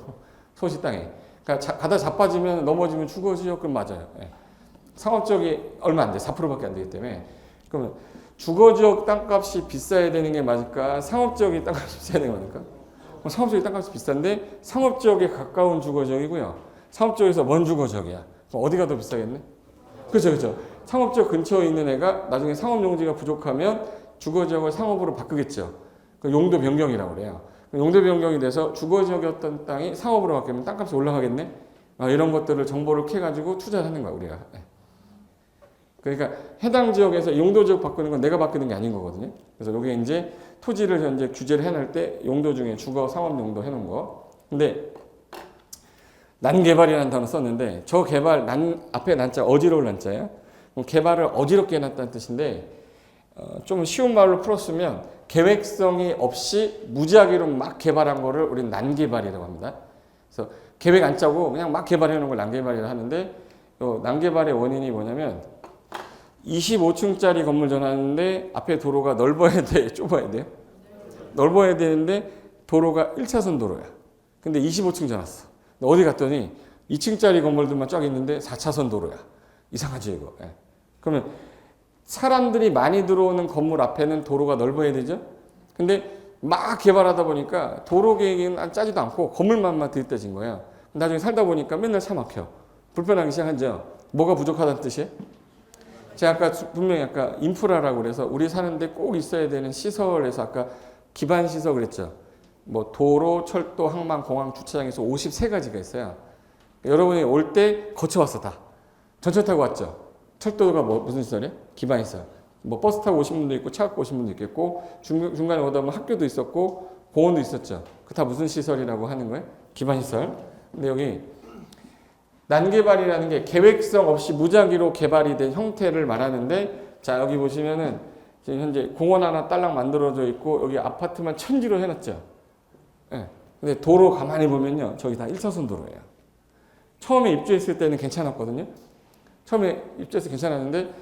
서울시 땅에. 그러니까 가다 자빠지면 넘어지면 주거지역 그럼 맞아요. 예. 상업지역이 얼마 안 돼. 4%밖에 안 되기 때문에. 그러면 주거지역 땅값이 비싸야 되는 게 맞을까? 상업지역이 땅값이 비싸야 되는 게 맞을까? 상업지역이 땅값이 비싼데 상업지역에 가까운 주거지역이고요. 상업지역에서 먼 주거지역이야. 그럼 어디가 더 비싸겠네? 그렇죠, 그렇죠. 상업지역 근처에 있는 애가 나중에 상업용지가 부족하면 주거지역을 상업으로 바꾸겠죠. 그 용도 변경이라고 그래요. 용도 변경이 돼서 주거지역이었던 땅이 상업으로 바뀌면 땅값이 올라가겠네? 이런 것들을 정보를 캐가지고 투자를 하는 거야, 우리가. 그러니까 해당 지역에서 용도 지역 바꾸는 건 내가 바꾸는 게 아닌 거거든요. 그래서 이게 이제 토지를 현재 규제를 해놓을 때 용도 중에 주거 상업 용도 해놓은 거. 근데 난개발이라는 단어 썼는데 저 개발 앞에 난자 어지러울 난자예요. 개발을 어지럽게 해놨다는 뜻인데 좀 쉬운 말로 풀었으면 계획성이 없이 무작위로 막 개발한 거를 우리는 난개발이라고 합니다. 그래서 계획 안 짜고 그냥 막 개발해 놓은 걸 난개발이라고 하는데 난개발의 원인이 뭐냐면 25층짜리 건물 전하는데 앞에 도로가 넓어야 돼? 좁아야 돼요? 넓어야 되는데 도로가 1차선 도로야. 근데 25층 전왔어. 어디 갔더니 2층짜리 건물들만 쫙 있는데 4차선 도로야. 이상하지 이거. 예. 그러면 사람들이 많이 들어오는 건물 앞에는 도로가 넓어야 되죠? 근데 막 개발하다 보니까 도로 계획은 짜지도 않고 건물만 들이대진 거야. 나중에 살다 보니까 맨날 차 막혀. 불편하기 시작하죠? 뭐가 부족하다는 뜻이에요? 제가 아까 분명히 아까 인프라라고 그래서 우리 사는데 꼭 있어야 되는 시설에서 아까 기반 시설 그랬죠. 뭐 도로, 철도, 항만, 공항, 주차장에서 53가지가 있어요. 여러분이 올 때 거쳐왔어 다. 전철 타고 왔죠. 철도가 무슨 시설이에요? 기반 시설. 뭐 버스 타고 오신 분도 있고 차 갖고 오신 분도 있겠고 중간에 오다 보면 학교도 있었고 공원도 있었죠. 그 다 무슨 시설이라고 하는 거예요? 기반 시설. 근데 여기 난개발이라는 게 계획성 없이 무작위로 개발이 된 형태를 말하는데 자 여기 보시면은 지금 현재 공원 하나 딸랑 만들어져 있고 여기 아파트만 천지로 해놨죠. 예. 근데 도로 가만히 보면요 저기 다 1차선 도로예요. 처음에 입주했을 때는 괜찮았거든요. 처음에 입주해서 괜찮았는데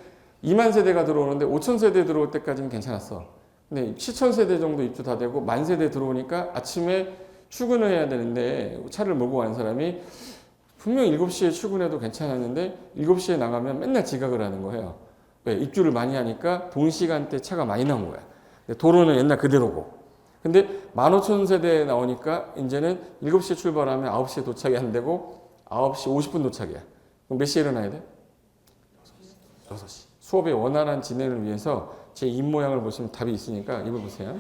2만 세대가 들어오는데 5천 세대 들어올 때까지는 괜찮았어. 근데 7천 세대 정도 입주 다 되고 1만 세대 들어오니까 아침에 출근을 해야 되는데 차를 몰고 가는 사람이 분명히 7시에 출근해도 괜찮았는데 7시에 나가면 맨날 지각을 하는 거예요. 왜? 입주를 많이 하니까 동시간대 차가 많이 나온 거야. 도로는 옛날 그대로고. 근데 15,000세대에 나오니까 이제는 7시에 출발하면 9시에 도착이 안 되고 9시 50분 도착이야. 그럼 몇 시에 일어나야 돼? 6시. 수업의 원활한 진행을 위해서 제 입모양을 보시면 답이 있으니까 이거 보세요.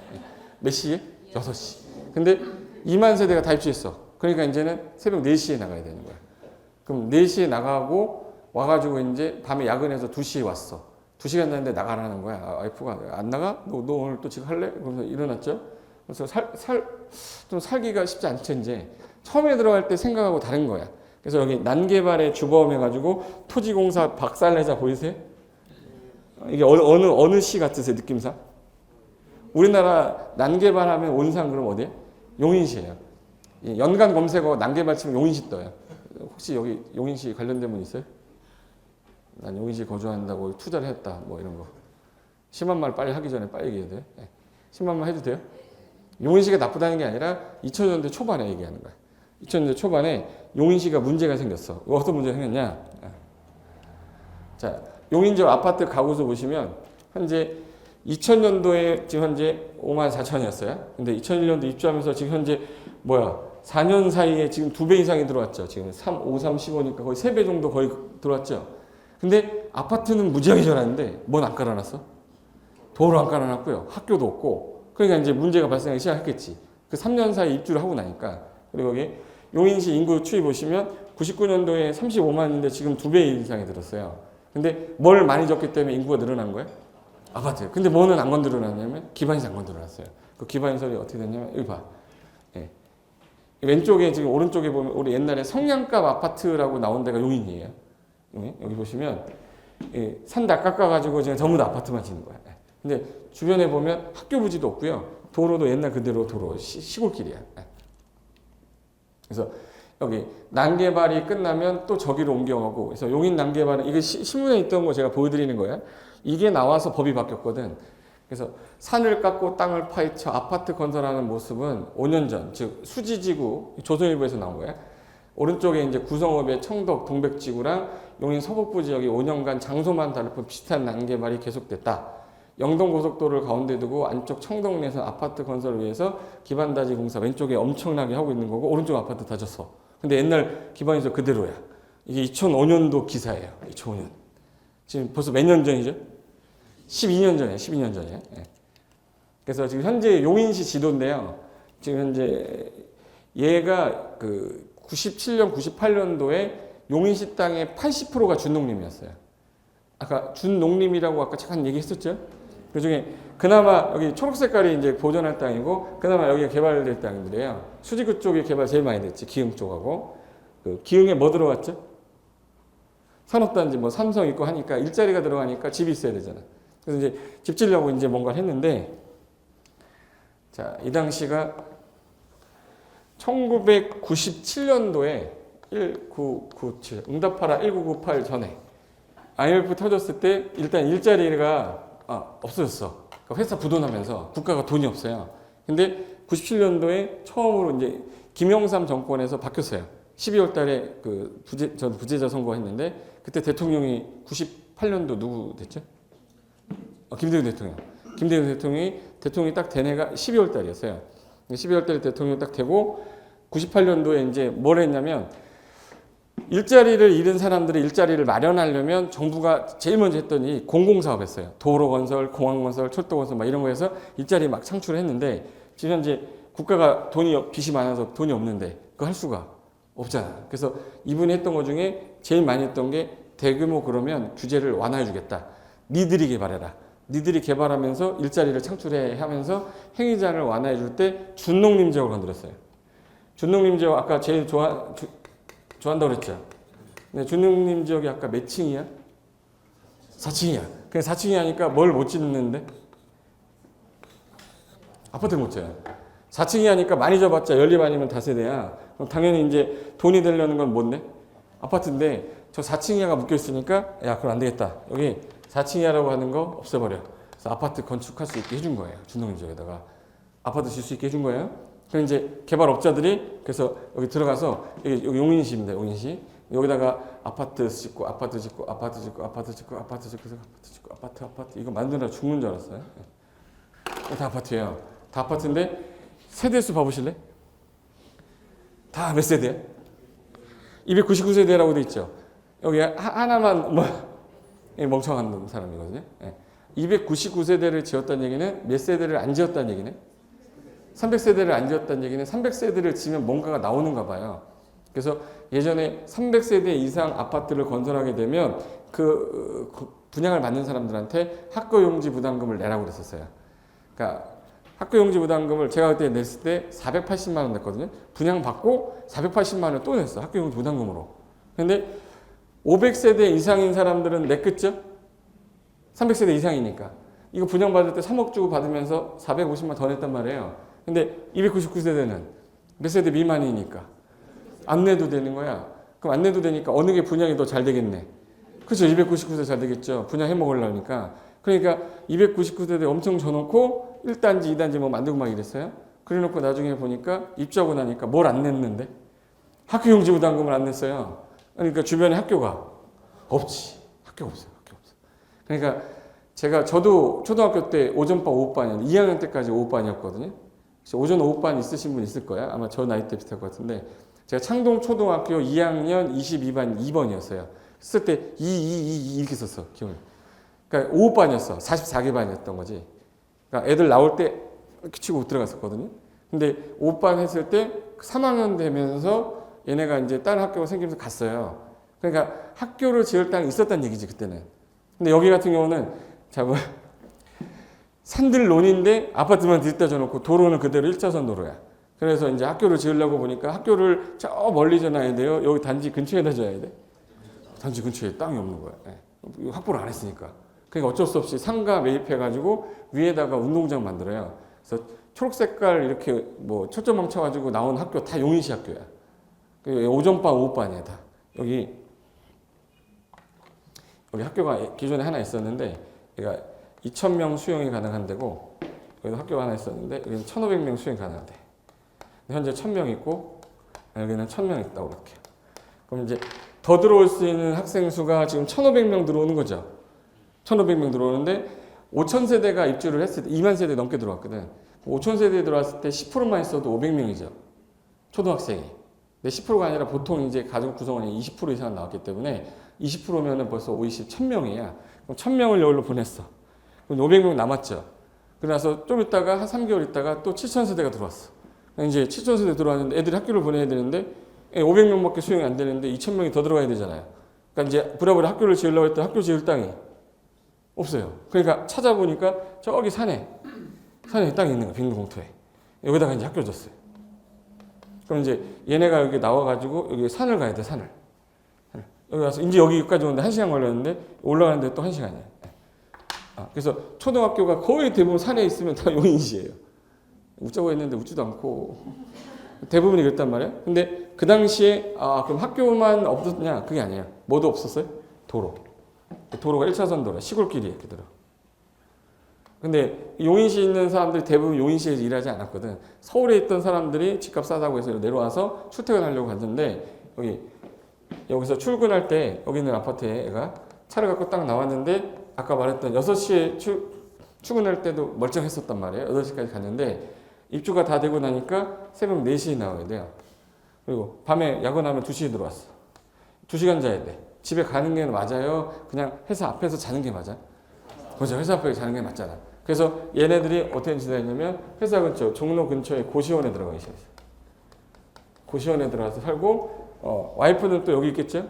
몇 시에? 6시. 근데 2만 세대가 다 입주했어. 그러니까 이제는 새벽 4시에 나가야 되는 거야. 그럼 4시에 나가고 와가지고 이제 밤에 야근해서 2시에 왔어. 2시간 났는데 나가라는 거야. 와이프가 안 나가? 너 오늘 또 지금 할래? 그러면서 일어났죠. 그래서 좀 살기가 쉽지 않죠 이제. 처음에 들어갈 때 생각하고 다른 거야. 그래서 여기 난개발의 주범 해가지고 토지공사 박살내자 보이세요? 이게 어느 시 같으세요, 느낌상? 우리나라 난개발하면 온상 그럼 어디에? 용인시예요. 연간 검색어 난개발 치면 용인시 떠요. 혹시 여기 용인시 관련된 분 있어요? 난 용인시 거주한다고 투자를 했다, 뭐 이런 거. 10만 말 빨리 하기 전에 빨리 얘기해야 돼요. 10만 말 해도 돼요? 용인시가 나쁘다는 게 아니라 2000년대 초반에 얘기하는 거야. 2000년대 초반에 용인시가 문제가 생겼어. 어떤 문제가 생겼냐? 자, 용인지 아파트 가구수 보시면 현재 2000년도에 지금 현재 5만 4천이었어요. 근데 2001년도 입주하면서 지금 현재 4년 사이에 지금 2배 이상이 들어왔죠. 지금 5, 3, 15니까 거의 3배 정도 거의 들어왔죠. 근데 아파트는 무지하게 잘하는데 뭔 안 깔아놨어? 도로 안 깔아놨고요. 학교도 없고. 그러니까 이제 문제가 발생하기 시작했겠지. 그 3년 사이 입주를 하고 나니까. 그리고 여기 용인시 인구 추이 보시면 99년도에 35만인데 지금 2배 이상이 들었어요. 근데 뭘 많이 줬기 때문에 인구가 늘어난 거예요? 아파트. 근데 뭐는 안 건드려놨냐면 기반시설 안 건드려놨어요. 그 기반시설이 어떻게 됐냐면 여기 봐. 왼쪽에 지금 오른쪽에 보면 우리 옛날에 성냥갑 아파트라고 나온 데가 용인이에요. 여기 보시면 산 다 깎아가지고 지금 전부 다 아파트만 짓는 거야. 근데 주변에 보면 학교 부지도 없고요. 도로도 옛날 그대로 도로 시골길이야. 그래서 여기 난개발이 끝나면 또 저기로 옮겨가고 그래서 용인 난개발은 이게 신문에 있던 거 제가 보여드리는 거야. 이게 나와서 법이 바뀌었거든. 그래서 산을 깎고 땅을 파헤쳐 아파트 건설하는 모습은 5년 전, 즉 수지지구 조선일보에서 나온 거야. 오른쪽에 이제 구성읍의 청덕 동백지구랑 용인 서북부 지역이 5년간 장소만 다르고 비슷한 난개발이 계속됐다. 영동고속도로를 가운데 두고 안쪽 청덕내에서 아파트 건설을 위해서 기반다지 공사 왼쪽에 엄청나게 하고 있는 거고 오른쪽 아파트 다 졌어. 근데 옛날 기반에서 그대로야. 이게 2005년도 기사예요. 2005년. 지금 벌써 몇 년 전이죠? 12년 전이에요. 12년 전이에요. 그래서 지금 현재 용인시 지도인데요. 지금 현재 얘가 그 97년, 98년도에 용인시 땅의 80%가 준농림이었어요. 아까 준농림이라고 아까 잠깐 얘기했었죠? 그 중에 그나마 여기 초록 색깔이 이제 보존할 땅이고 그나마 여기가 개발될 땅들이에요. 수지구 쪽이 개발 제일 많이 됐지. 기흥 쪽하고. 그 기흥에 뭐 들어갔죠? 산업단지 뭐 삼성 있고 하니까 일자리가 들어가니까 집이 있어야 되잖아. 그래서 이제 집 지려고 이제 뭔가 했는데 자, 이 당시가 1997년도에 1997 응답하라 1998 전에 IMF 터졌을 때 일단 일자리가 없어졌어. 그러니까 회사 부도나면서 국가가 돈이 없어요. 근데 97년도에 처음으로 이제 김영삼 정권에서 바뀌었어요. 12월 달에 전 부재자 선거했는데 그때 대통령이 98년도 누구 됐죠? 김대중 대통령. 김대중 대통령이 딱 된 해가 12월 달이었어요. 12월 달에 대통령이 딱 되고 98년도에 이제 뭘 했냐면 일자리를 잃은 사람들의 일자리를 마련하려면 정부가 제일 먼저 했더니 공공사업 했어요. 도로 건설, 공항 건설, 철도 건설 막 이런 거 해서 일자리 막 창출했는데 지금 현재 국가가 빚이 많아서 돈이 없는데 그거 할 수가 없잖아. 그래서 이분이 했던 것 중에 제일 많이 했던 게 대규모 그러면 규제를 완화해 주겠다. 니들이 개발해라. 니들이 개발하면서 일자리를 창출해 하면서 행위자를 완화해 줄 때 준농림 지역을 건드렸어요. 준농림 지역 아까 제일 좋아한다고 그랬죠. 근데 준농림 지역이 아까 몇 층이야? 4층이야. 그냥 4층이 하니까 뭘 못 짓는데? 아파트를 못 지어요. 4층이 하니까 많이 져봤자 연립 아니면 다세대야. 그럼 당연히 이제 돈이 되려는 건 뭔데? 아파트인데 저 4층이야가 묶여 있으니까 야 그럼 안 되겠다. 여기 4층이야라고 하는 거 없애버려. 그래서 아파트 건축할 수 있게 해준 거예요. 준농림 지역에다가 아파트 질 수 있게 해준 거예요. 그럼 이제 개발업자들이 그래서 여기 들어가서 여기 용인시입니다. 용인시 여기다가 아파트 짓고 아파트 짓고 아파트 짓고 아파트 짓고 아파트 짓고 아파트 짓고 아파트 이거 만드느라 죽는 줄 알았어요. 다 아파트예요. 다 아파트인데 세대수 봐보실래? 다 몇 세대야? 299세대라고 돼 있죠. 여기 하나만 멍청한 사람이거든요. 299세대를 지었다는 얘기는 몇 세대를 안 지었다는 얘기네? 300세대를 안 지었다는 얘기는 300세대를 지으면 뭔가가 나오는가 봐요. 그래서 예전에 300세대 이상 아파트를 건설하게 되면 그 분양을 받는 사람들한테 학교용지 부담금을 내라고 그랬었어요. 그러니까 학교용지 부담금을 제가 그때 냈을 때 480만 원 냈거든요. 분양받고 480만 원을 또 냈어. 학교용지 부담금으로. 근데 500세대 이상인 사람들은 냈겠죠? 300세대 이상이니까. 이거 분양받을 때 3억 주고 받으면서 450만 더 냈단 말이에요. 근데 299세대는 몇 세대 미만이니까 안 내도 되는 거야. 그럼 안 내도 되니까 어느 게 분양이 더 잘 되겠네. 그렇죠. 299세대 잘 되겠죠. 분양 해먹으려니까. 그러니까 299세대 엄청 줘놓고 1단지, 2단지 뭐 만들고 막 이랬어요. 그래놓고 나중에 보니까 입주하고 나니까 뭘 안 냈는데? 학교용지부담금을 안 냈어요. 그러니까 주변에 학교가 없지. 학교가 없어요. 학교 없어. 그러니까 저도 초등학교 때 오전반, 오후반이었는데 2학년 때까지 오후반이었거든요. 오전, 오후반 있으신 분 있을 거야. 아마 저 나이 때 비슷할 것 같은데 제가 창동 초등학교 2학년 22반 2번이었어요. 쓸 때 2 이렇게 썼어. 기억을. 그러니까 오후반이었어. 44개 반이었던 거지. 그러니까 애들 나올 때 이렇게 치고 못 들어갔었거든요. 근데 오후반 했을 때 3학년 되면서 얘네가 이제 다른 학교가 생기면서 갔어요. 그러니까 학교를 지을 땅이 있었다는 얘기지 그때는. 근데 여기 같은 경우는 산들론인데 아파트만 들다 줘놓고 도로는 그대로 1차선 도로야. 그래서 이제 학교를 지으려고 보니까 학교를 저 멀리 져놔야 돼요. 여기 단지 근처에다 져야 돼. 단지 근처에 땅이 없는 거야. 예. 확보를 안 했으니까. 그러니까 어쩔 수 없이 상가 매입해가지고 위에다가 운동장 만들어요. 그래서 초록 색깔 이렇게 뭐 초점 멈춰가지고 나온 학교 다 용인시 학교야. 오전반, 오후반이야 다. 여기 학교가 기존에 하나 있었는데, 그러니까 2,000명 수용이 가능한 데고, 여기도 학교가 하나 있었는데, 여기는 1,500명 수용이 가능한데, 현재 1,000명 있고, 여기는 1,000명 있다고 이렇게. 그럼 이제 더 들어올 수 있는 학생 수가 지금 1,500명 들어오는 거죠. 1,500명 들어오는데, 5,000세대가 입주를 했을 때, 2만 세대 넘게 들어왔거든. 5,000세대에 들어왔을 때 10%만 있어도 500명이죠. 초등학생이. 근데 10%가 아니라 보통 이제 가족 구성원이 20% 이상 나왔기 때문에 20%면은 벌써 1,000명이야. 그럼 1,000명을 여기로 보냈어. 그럼 500명 남았죠. 그래서 좀 있다가 한 3개월 있다가 또 7,000세대가 들어왔어. 이제 7,000세대 들어왔는데 애들이 학교를 보내야 되는데 500명밖에 수용이 안 되는데 2,000명이 더 들어가야 되잖아요. 그러니까 이제 부랴부랴 학교를 지으려고 했더니 학교 지을 땅이 없어요. 그러니까 찾아보니까 저기 산에 땅이 있는 거야. 빈 공터에. 여기다가 이제 학교 줬어요. 그럼 이제 얘네가 여기 나와가지고 여기 산을 가야 돼, 산을. 여기 와서 이제 여기까지 오는데 1시간 걸렸는데 올라가는데 또 1시간이에요. 그래서 초등학교가 거의 대부분 산에 있으면 다 용인시예요. 웃자고 했는데 웃지도 않고 대부분이 그랬단 말이에요. 근데 그 당시에 그럼 학교만 없었냐? 그게 아니에요. 뭐도 없었어요? 도로가 1차선 도로, 시골길이에요, 그대로. 근데 용인시에 있는 사람들이 대부분 용인시에서 일하지 않았거든. 서울에 있던 사람들이 집값 싸다고 해서 내려와서 출퇴근하려고 갔는데 여기서 출근할 때 여기 있는 아파트에 애가 차를 갖고 딱 나왔는데 아까 말했던 6시에 출근할 때도 멀쩡했었단 말이에요. 8시까지 갔는데 입주가 다 되고 나니까 새벽 4시에 나와야 돼요. 그리고 밤에 야근하면 2시에 들어왔어. 2시간 자야 돼. 집에 가는 게 맞아요? 그냥 회사 앞에서 자는 게 맞아? 그렇죠. 회사 앞에 자는 게 맞잖아. 그래서 얘네들이 어떻게 지내냐면 회사 근처, 종로 근처에 고시원에 들어가 있어요. 고시원에 들어가서 살고 와이프는 또 여기 있겠죠?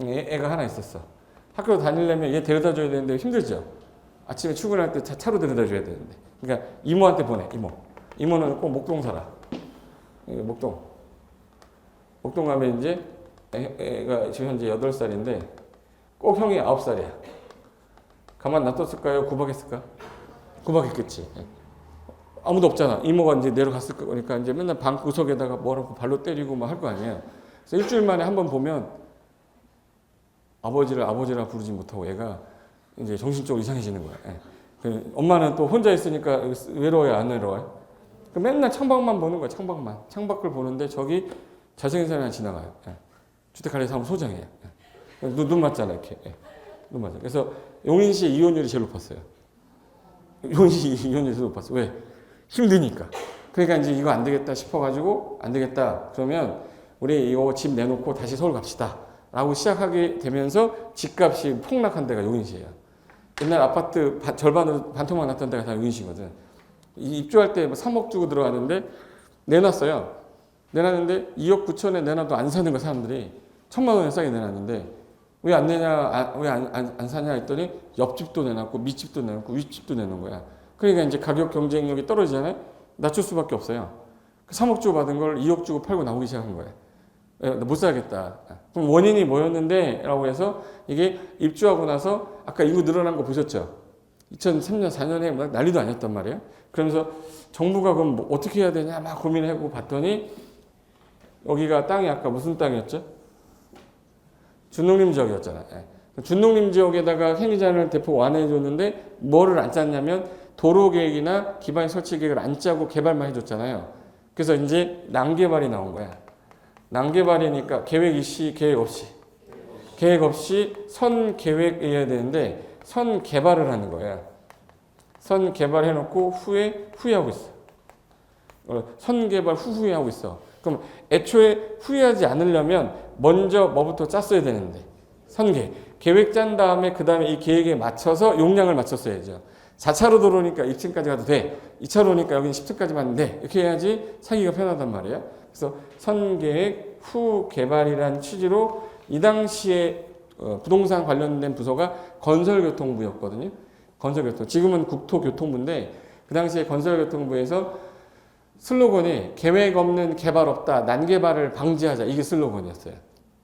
애가 하나 있었어. 학교 다니려면 얘 데려다 줘야 되는데 힘들죠? 아침에 출근할 때 차로 데려다 줘야 되는데. 그러니까 이모한테 보내, 이모. 이모는 꼭 목동 살아. 목동 가면 이제 애가 지금 현재 8살인데 꼭 형이 9살이야. 가만 놔뒀을까요? 구박했을까? 구박했겠지. 아무도 없잖아. 이모가 이제 내려갔을 거니까 이제 맨날 방 구석에다가 뭐라고 발로 때리고 막 할 거 아니에요. 그래서 일주일 만에 한 번 보면 아버지라 부르지 못하고 얘가 이제 정신적으로 이상해지는 거야. 엄마는 또 혼자 있으니까 외로워요, 안 외로워요? 맨날 창밖만 보는 거야, 창밖만. 창밖을 보는데 저기 잘생긴 사람이 지나가요. 주택관리 사무 소장이에요. 눈 맞잖아, 이렇게. 눈 맞아. 그래서 용인시 이혼율이 제일 높았어요. 용인시 이혼율이 제일 높았어. 왜? 힘드니까. 그러니까 이제 이거 안 되겠다 싶어가지고 안 되겠다. 그러면 우리 이거 집 내놓고 다시 서울 갑시다. 라고 시작하게 되면서 집값이 폭락한 데가 용인시예요. 옛날 아파트 절반으로 반토막 났던 데가 다 용인시거든. 입주할 때 3억 주고 들어갔는데 내놨어요. 내놨는데 2억 9천에 내놔도 안 사는 거 사람들이 1,000만 원에 싸게 내놨는데 왜 안 내냐, 왜 안 사냐 했더니 옆집도 내놨고 밑집도 내놨고 윗집도 내놓은 거야. 그러니까 이제 가격 경쟁력이 떨어지잖아요. 낮출 수밖에 없어요. 3억 주고 받은 걸 2억 주고 팔고 나오기 시작한 거예요. 못 살겠다. 그럼 원인이 뭐였는데? 라고 해서 이게 입주하고 나서 아까 인구 늘어난 거 보셨죠? 2003년, 4년에 막 난리도 아니었단 말이에요. 그러면서 정부가 그럼 뭐 어떻게 해야 되냐 막 고민하고 봤더니 여기가 땅이 아까 무슨 땅이었죠? 준농림 지역이었잖아요. 준농림 지역에다가 행위자를 대폭 완화해줬는데 뭐를 안 짰냐면 도로 계획이나 기반 설치 계획을 안 짜고 개발만 해줬잖아요. 그래서 이제 난개발이 나온 거야. 난개발이니까 계획 이시, 계획 없이 선 계획해야 되는데 선 개발을 하는 거야. 선 개발해놓고 후회하고 있어. 선 개발 후회하고 있어. 그럼 애초에 후회하지 않으려면 먼저 뭐부터 짰어야 되는데 선계 계획 짠 다음에 그 다음에 이 계획에 맞춰서 용량을 맞췄어야죠. 4차로 도로니까 2층까지 가도 돼. 2차로니까 여기는 10층까지만 하면 돼. 이렇게 해야지 사기가 편하단 말이야. 그래서 선계획 후 개발이란 취지로 이 당시에 부동산 관련된 부서가 건설교통부였거든요. 건설교통. 지금은 국토교통부인데 그 당시에 건설교통부에서 슬로건이 계획 없는 개발 없다. 난개발을 방지하자. 이게 슬로건이었어요.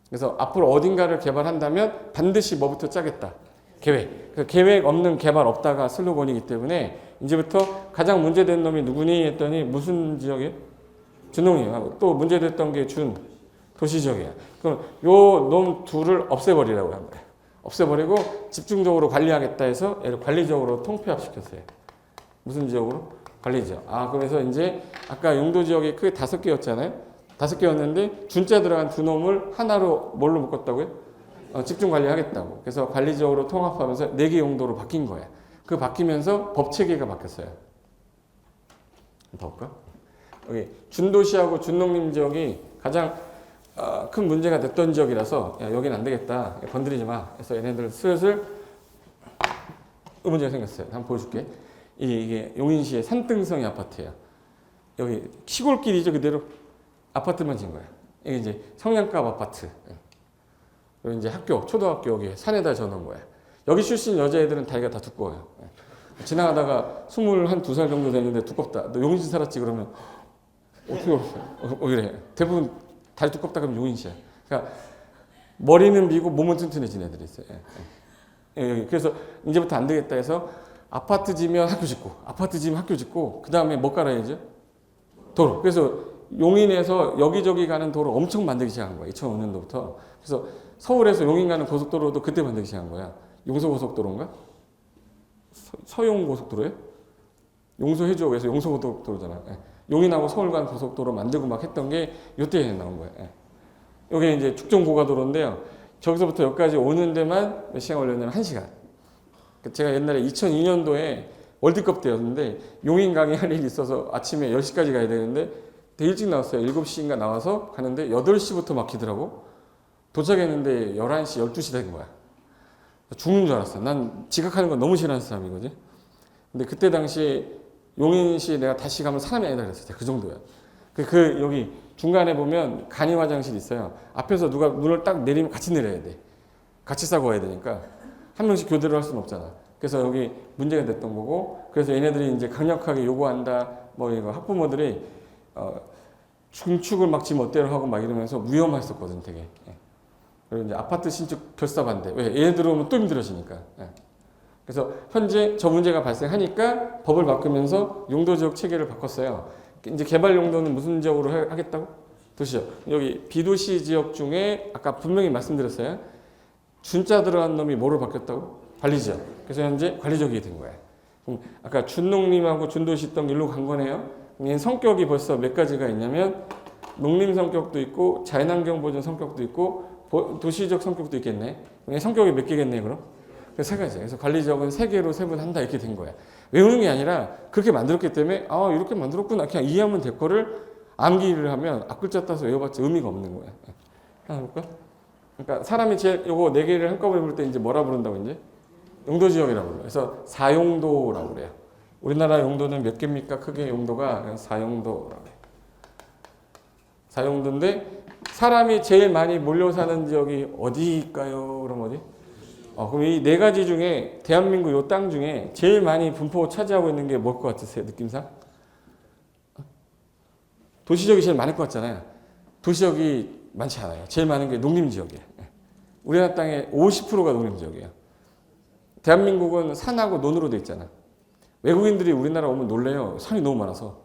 그래서 앞으로 어딘가를 개발한다면 반드시 뭐부터 짜겠다. 계획. 그 계획 없는 개발 없다가 슬로건이기 때문에 이제부터 가장 문제된 놈이 누구니 했더니 무슨 지역이에요? 준농이에요. 또 문제됐던 게 도시지역이야. 그럼 요 놈 둘을 없애버리라고 한 거예요. 없애버리고 집중적으로 관리하겠다 해서 얘를 관리적으로 통폐합시켰어요. 무슨 지역으로? 관리지역. 그래서 이제 아까 용도지역이 크게 5개였잖아요. 5개였는데 준자 들어간 두 놈을 하나로 뭘로 묶었다고요? 집중 관리하겠다고. 그래서 관리지역으로 통합하면서 4개 용도로 바뀐 거예요. 그 바뀌면서 법 체계가 바뀌었어요. 더 볼까? 여기 준도시하고 준농림 지역이 가장 큰 문제가 됐던 지역이라서 야, 여긴 안 되겠다. 건드리지 마. 그래서 얘네들 슬슬 문제가 생겼어요. 한번 보여줄게. 이게 용인시의 산등성이 아파트예요. 여기 시골길이죠. 그대로 아파트만 지은 거예요. 이게 이제 성냥갑 아파트. 그리고 이제 학교, 초등학교 여기 산에다 져놓은 거예요. 여기 출신 여자애들은 다리가 다 두꺼워요. 지나가다가 21~22살 정도 되는데 두껍다. 너 용인시 살았지? 그러면 어떻게 이래. 대부분 다리 두껍다 그러면 용인시야. 그러니까 머리는 비고 몸은 튼튼해진 애들이 있어요. 여기. 그래서 이제부터 안 되겠다 해서 아파트 지면 학교 짓고, 아파트 지면 학교 짓고, 그 다음에 뭐 깔아야죠? 도로. 그래서 용인에서 여기저기 가는 도로 엄청 만들기 시작한 거야. 2005년도부터. 그래서 서울에서 용인 가는 고속도로도 그때 만들기 시작한 거야. 용서고속도로인가? 서용고속도로예요? 용서해주고 용서고속도로잖아. 용인하고 서울 가는 고속도로 만들고 막 했던 게 이때 나온 거예요. 여기 이제 축정고가도로인데요. 저기서부터 여기까지 오는 데만 몇 시간 걸렸냐면 1시간. 제가 옛날에 2002년도에 월드컵 때였는데 용인 강의할 일이 있어서 아침에 10시까지 가야 되는데 되게 일찍 나왔어요. 7시인가 나와서 가는데 8시부터 막히더라고. 도착했는데 11시, 12시 된 거야. 죽는 줄 알았어. 난 지각하는 건 너무 싫어하는 사람이거든. 근데 그때 당시에 용인시 내가 다시 가면 사람이 아니다 그랬어요. 그 정도야. 여기 중간에 보면 간이 화장실 있어요. 앞에서 누가 문을 딱 내리면 같이 내려야 돼. 같이 싸고 와야 되니까. 한 명씩 교대를 할 수는 없잖아. 그래서 여기 문제가 됐던 거고, 그래서 얘네들이 이제 강력하게 요구한다. 뭐 이거 학부모들이 중축을 막 지 멋대로 하고 막 이러면서 위험했었거든, 되게. 그리고 이제 아파트 신축 결사 반대. 왜? 얘네 들어오면 또 힘들어지니까. 그래서 현재 저 문제가 발생하니까 법을 바꾸면서 용도지역 체계를 바꿨어요. 이제 개발 용도는 무슨 지역으로 하겠다고? 도시지역. 여기 비도시 지역 중에 아까 분명히 말씀드렸어요. 준자 들어간 놈이 뭐로 바뀌었다고? 관리지역. 그래서 현재 관리지역이 된 거예요. 그럼 아까 준농림하고 준도시 있던 일로 간 거네요. 얘는 성격이 벌써 몇 가지가 있냐면 농림 성격도 있고 자연환경 보존 성격도 있고 도시적 성격도 있겠네. 성격이 몇 개겠네 그럼? 세 가지. 그래서 관리지역은 3개로 세분한다 이렇게 된 거야. 외우는 게 아니라 그렇게 만들었기 때문에 이렇게 만들었구나 그냥 이해하면 될 거를 암기를 하면 앞글자 따서 외워봤자 의미가 없는 거야. 하나 볼까? 그러니까 사람이 요거 4개를 한꺼번에 부를 때 이제 뭐라 부른다고 이제? 용도지역이라고 불러요. 그래서 사용도라고 그래요. 우리나라 용도는 몇 개입니까? 크게 용도가 4용도라고 해요. 4용도인데 사람이 제일 많이 몰려 사는 지역이 어디일까요? 그럼 어디? 그럼 이 4가지 중에 대한민국 요 땅 중에 제일 많이 분포 차지하고 있는 게 뭘 것 같으세요? 느낌상? 도시지역이 제일 많을 것 같잖아요. 도시지역이 많지 않아요. 제일 많은 게 농림지역이에요. 우리나라 땅의 50%가 농림지역이에요. 대한민국은 산하고 논으로 돼 있잖아. 외국인들이 우리나라 오면 놀래요. 산이 너무 많아서.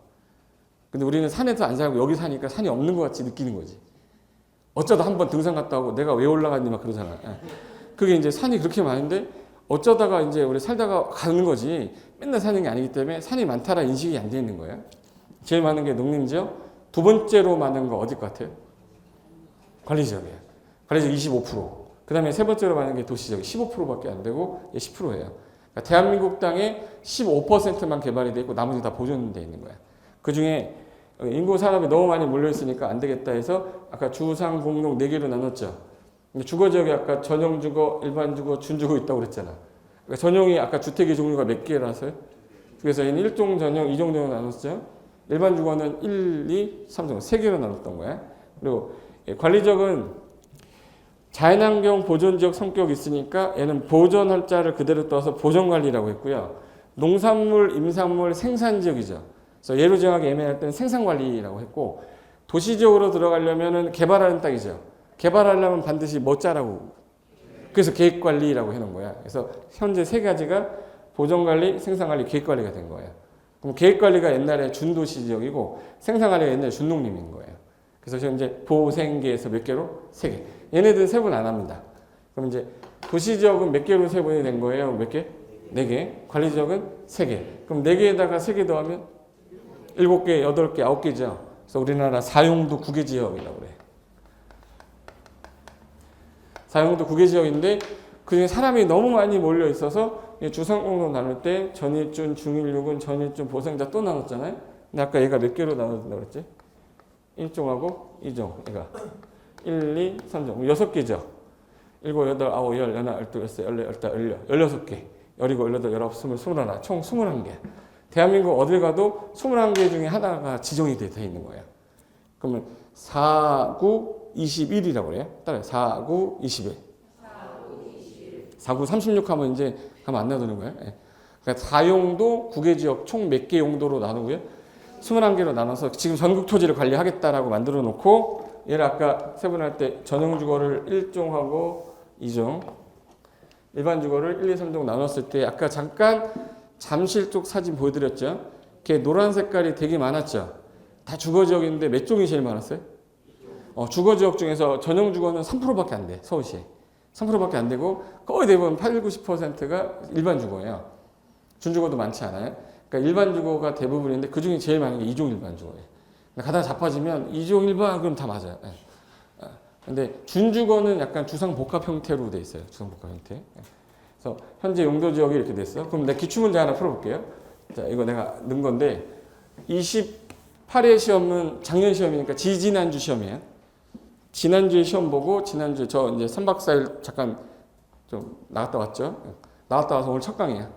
근데 우리는 산에서 안 살고 여기 사니까 산이 없는 것 같이 느끼는 거지. 어쩌다 한번 등산 갔다 오고 내가 왜 올라갔니 막 그러잖아. 그게 이제 산이 그렇게 많은데 어쩌다가 이제 우리 살다가 가는 거지. 맨날 사는 게 아니기 때문에 산이 많다라 인식이 안 돼 있는 거예요. 제일 많은 게 농림지역. 두 번째로 많은 거 어딜 것 같아요? 관리지역이에요. 관리지역 25%. 그 다음에 세 번째로 많은 게 도시지역 15%밖에 안 되고 10%예요. 그러니까 대한민국 땅의 15%만 개발이 되고 나머지 다 보존되어 있는 거야. 그 중에 인구 사람이 너무 많이 몰려있으니까 안 되겠다 해서 아까 주상, 공록 4개로 나눴죠. 주거지역이 아까 전용주거, 일반주거, 준주거 있다고 그랬잖아. 그러니까 전용이 아까 주택의 종류가 몇 개라서요? 그래서 얘는 1종 전용, 2종 전용 나눴죠. 일반주거는 1, 2, 3종 3개로 나눴던 거야. 그리고 관리지역은 자연환경 보존지역 성격이 있으니까 얘는 보존할 자를 그대로 떠서 보존관리라고 했고요. 농산물, 임산물, 생산지역이죠. 그래서 예로 정하기 애매할 때는 생산관리라고 했고 도시지역으로 들어가려면 개발하는 땅이죠. 개발하려면 반드시 뭐 자라고. 그래서 계획관리라고 해놓은 거야. 그래서 현재 세 가지가 보존관리, 생산관리, 계획관리가 된 거예요. 그럼 계획관리가 옛날에 준도시지역이고 생산관리가 옛날에 준농림인 거예요. 그래서 지금 이제 보생계에서 몇 개로? 3개. 얘네들은 세분 안 합니다. 그럼 이제 도시지역은 몇 개로 세분이 된 거예요? 몇 개? 4개. 관리지역은 3개. 그럼 4개에다가 3개 더하면 7개, 8개, 9개죠. 그래서 우리나라 사용도 9개 지역이라고 그래. 사용도 9개 지역인데 그중에 사람이 너무 많이 몰려 있어서 주상공로 나눌 때 전일준, 중일육은, 전일준, 보생자 또 나눴잖아요. 근데 아까 얘가 몇 개로 나눠진다고 그랬지? 1종하고 2종. 그러니까 1, 2, 3종. 6개죠. 7, 8, 9, 10, 11, 12, 13, 14, 15, 16개. 17, 18, 19, 20, 21. 총 21개. 대한민국 어딜 가도 21개 중에 하나가 지정이 돼 있는 거예요. 그러면 4, 9, 21이라고 그래요. 따라요. 4, 9, 21. 4, 9, 36 하면 이제 가면 안 놔두는 거예요. 그러니까 사용도 9개 지역 총 몇 개 용도로 나누고요. 21개로 나눠서 지금 전국 토지를 관리하겠다라고 만들어 놓고 얘를 아까 세분할 때 전용주거를 1종하고 2종 일반 주거를 1, 2, 3종 나눴을 때 아까 잠깐 잠실 쪽 사진 보여드렸죠. 걔 노란 색깔이 되게 많았죠. 다 주거지역인데 몇 종이 제일 많았어요? 주거지역 중에서 전용주거는 3%밖에 안 돼. 서울시에. 3%밖에 안 되고 거의 대부분 8, 90%가 일반 주거예요. 준주거도 많지 않아요. 그러니까 일반 주거가 대부분인데 그중에 제일 많은 게 2종 일반 주거예요. 가다가 자빠지면 2종 일반 그럼 다 맞아요. 근데 준주거는 약간 주상복합 형태로 돼 있어요. 주상복합 형태. 그래서 현재 용도 지역이 이렇게 됐어. 그럼 내 기출문제 하나 풀어볼게요. 자, 이거 내가 넣은 건데 28회 시험은 작년 시험이니까 지지난주 시험이에요. 지난주에 시험 보고 지난주에 저 이제 3박 4일 잠깐 좀 나갔다 왔죠. 나갔다 와서 오늘 첫 강의야.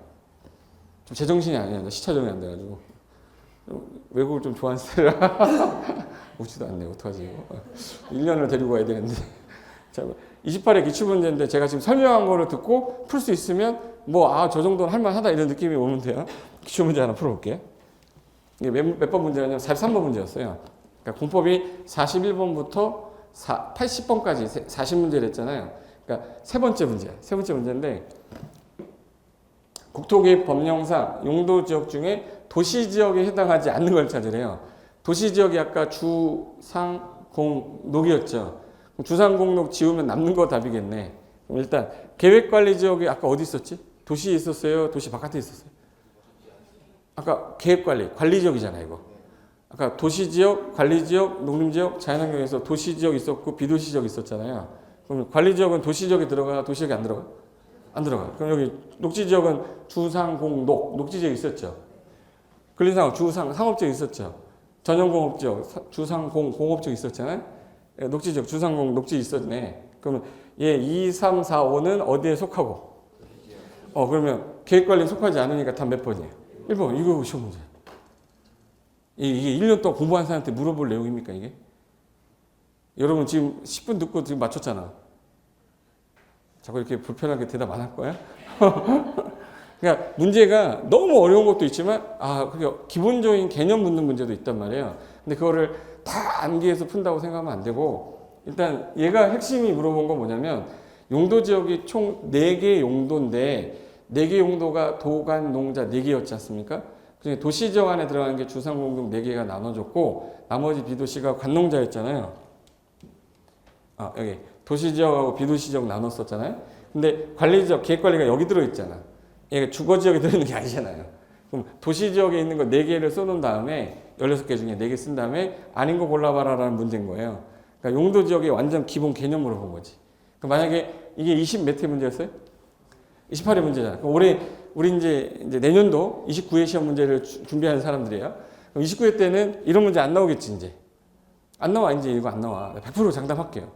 좀 제정신이 아니야. 시차적이 안 돼가지고. 외국을 좀 좋아하는 스타일이라 웃지도 않네. 어떡하지 이거. 1년을 데리고 와야 되는데. 자, 28회 기출문제인데 제가 지금 설명한 거를 듣고 풀 수 있으면 저 정도는 할만하다 이런 느낌이 오면 돼요. 기출문제 하나 풀어볼게요. 이게 몇 번 문제냐면 43번 문제였어요. 그러니까 공법이 41번부터 80번까지 40문제를 했잖아요. 그러니까 세 번째 문제야. 세 번째 문제인데 국토개입 법령상 용도지역 중에 도시지역에 해당하지 않는 걸 찾으래요. 도시지역이 아까 주상공록이었죠. 주상공록 지우면 남는 거 답이겠네. 그럼 일단 계획관리지역이 아까 어디 있었지? 도시에 있었어요? 도시 바깥에 있었어요? 아까 계획관리, 관리지역이잖아요 이거. 아까 도시지역, 관리지역, 농림지역, 자연환경에서 도시지역 있었고 비도시지역 있었잖아요. 그럼 관리지역은 도시지역에 들어가, 도시지역에 안 들어가? 안 들어가. 그럼 여기 녹지지역은 주상공록, 녹지지역 있었죠. 근린상업, 상업지역 있었죠. 전용공업지역, 주상공업지역 있었잖아요. 녹지지역, 주상공, 녹지 있었네. 그러면 얘 2, 3, 4, 5는 어디에 속하고? 그러면 계획관리에 속하지 않으니까 답 몇 번이에요? 1번. 이거 시험 문제. 이게 1년 동안 공부한 사람한테 물어볼 내용입니까, 이게? 여러분 지금 10분 듣고 지금 맞췄잖아. 자꾸 이렇게 불편하게 대답 안 할 거야? 그러니까 문제가 너무 어려운 것도 있지만, 그게 기본적인 개념 묻는 문제도 있단 말이에요. 근데 그거를 다 암기해서 푼다고 생각하면 안 되고, 일단 얘가 핵심이 물어본 건 뭐냐면 용도 지역이 총 4개 용도인데 4개 용도가 도간, 농자 4개였지 않습니까? 그중에 도시지역 안에 들어가는 게 주상공동 4개가 나눠졌고 나머지 비도시가 관농자였잖아요. 여기 도시지역하고 비도시지역 나눴었잖아요. 근데 관리지역, 계획관리가 여기 들어있잖아. 얘가 주거지역에 들어있는 게 아니잖아요. 그럼 도시지역에 있는 거 4개를 써놓은 다음에 16개 중에 4개 쓴 다음에 아닌 거 골라봐라라는 문제인 거예요. 그러니까 용도지역의 완전 기본 개념으로 본 거지. 그러니까 만약에 이게 20 몇 회 문제였어요? 28회 문제잖아. 그럼 올해 우리 이제 내년도 29회 시험 문제를 준비하는 사람들이에요. 그럼 29회 때는 이런 문제 안 나오겠지 이제. 안 나와 이제 이거 안 나와. 100% 장담할게요.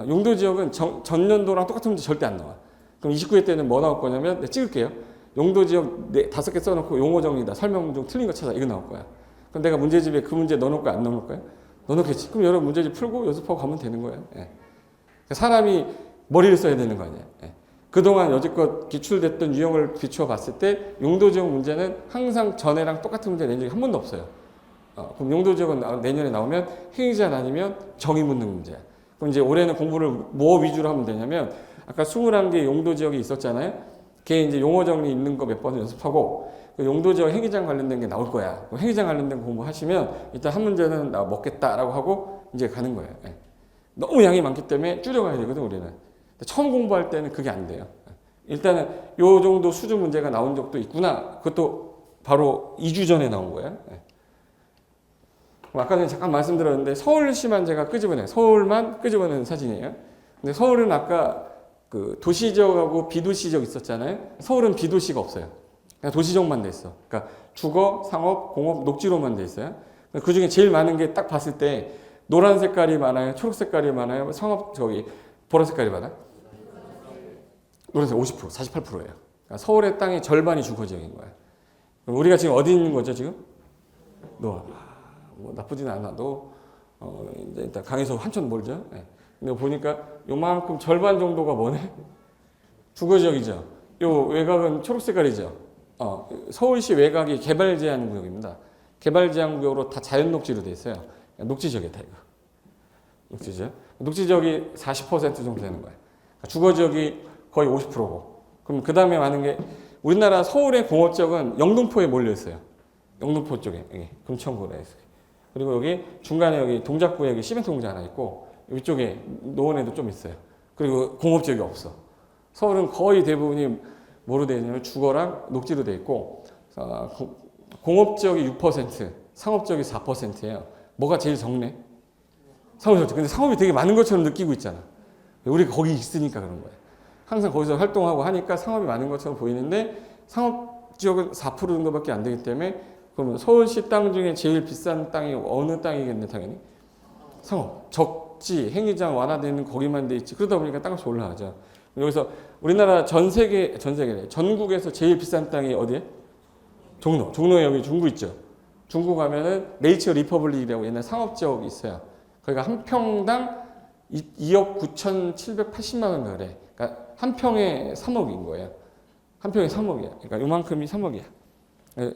용도 지역은 전년도랑 똑같은 문제 절대 안 나와. 그럼 29회 때는 뭐 나올 거냐면 내가 찍을게요. 용도 지역 5개 써놓고 용어 정리다. 설명 중 틀린 거 찾아. 이거 나올 거야. 그럼 내가 문제집에 그 문제 넣어놓을 거야? 안 넣어놓을 거야? 넣어놓겠지. 그럼 여러분 문제집 풀고 연습하고 가면 되는 거예요. 예. 사람이 머리를 써야 되는 거 아니에요. 예. 그동안 여지껏 기출됐던 유형을 비추어 봤을 때 용도 지역 문제는 항상 전에랑 똑같은 문제 낸 적이 한 번도 없어요. 그럼 용도 지역은 내년에 나오면 행위자 아니면 정의 묻는 문제야. 그럼 이제 올해는 공부를 뭐 위주로 하면 되냐면 아까 21개 용도 지역이 있었잖아요. 걔 이제 용어 정리 있는 거 몇 번을 연습하고 그 용도 지역 행위장 관련된 게 나올 거야. 그럼 행위장 관련된 거 공부하시면 일단 한 문제는 나 먹겠다라고 하고 이제 가는 거예요. 예. 너무 양이 많기 때문에 줄여가야 되거든 우리는. 처음 공부할 때는 그게 안 돼요. 일단은 요 정도 수준 문제가 나온 적도 있구나. 그것도 바로 2주 전에 나온 거예요. 예. 아까 전에 잠깐 말씀드렸는데 서울시만 제가 끄집어내요. 서울만 끄집어내는 사진이에요. 근데 서울은 아까 그 도시지역하고 비도시지역 있었잖아요. 서울은 비도시가 없어요. 그냥 도시지역만 돼 있어. 그러니까 주거, 상업, 공업, 녹지로만 돼 있어요. 그 중에 제일 많은 게 딱 봤을 때 노란 색깔이 많아요, 초록 색깔이 많아요, 상업 보라 색깔이 많아요. 노란색 50%, 48%예요. 그러니까 서울의 땅의 절반이 주거지역인 거예요. 그럼 우리가 지금 어디 있는 거죠 지금? 뭐 나쁘진 않아도 이제 일단 강에서 한참 멀죠. 네. 근데 보니까 요만큼 절반 정도가 뭐네? 주거지역이죠. 요 외곽은 초록색깔이죠. 서울시 외곽이 개발 제한 구역입니다. 개발 제한 구역으로 다 자연 녹지로 돼 있어요. 녹지지역이다 이거. 녹지지역. 녹지지역이 40% 정도 되는 거예요. 주거지역이 거의 50%고. 그럼 그 다음에 많은 게 우리나라 서울의 공업지역은 영등포에 몰려 있어요. 영등포 쪽에 여기 금천구에 있어요. 그리고 여기 중간에 여기 동작구에 여기 시멘트 공장 하나 있고 이쪽에 노원에도 좀 있어요. 그리고 공업지역이 없어. 서울은 거의 대부분이 뭐로 되어 있냐면 주거랑 녹지로 되어 있고 공업지역이 6%, 상업지역이 4%예요. 뭐가 제일 적네? 상업지역. 근데 상업이 되게 많은 것처럼 느끼고 있잖아. 우리가 거기 있으니까 그런 거예요. 항상 거기서 활동하고 하니까 상업이 많은 것처럼 보이는데 상업지역은 4% 정도밖에 안 되기 때문에 그러면 서울시 땅 중에 제일 비싼 땅이 어느 땅이겠네 당연히? 상업. 적지, 행위장 완화되는 거기만 돼 있지. 그러다 보니까 땅값이 올라가죠. 여기서 우리나라 전국에서 제일 비싼 땅이 어디에? 종로에 여기 중구 있죠. 중구 가면은 네이처 리퍼블릭이라고 옛날 상업지역이 있어요. 거기가 한 평당 2억 9,780만 원인가 그래. 그러니까 한 평에 3억인 거예요. 한 평에 3억이야. 그러니까 요만큼이 3억이야.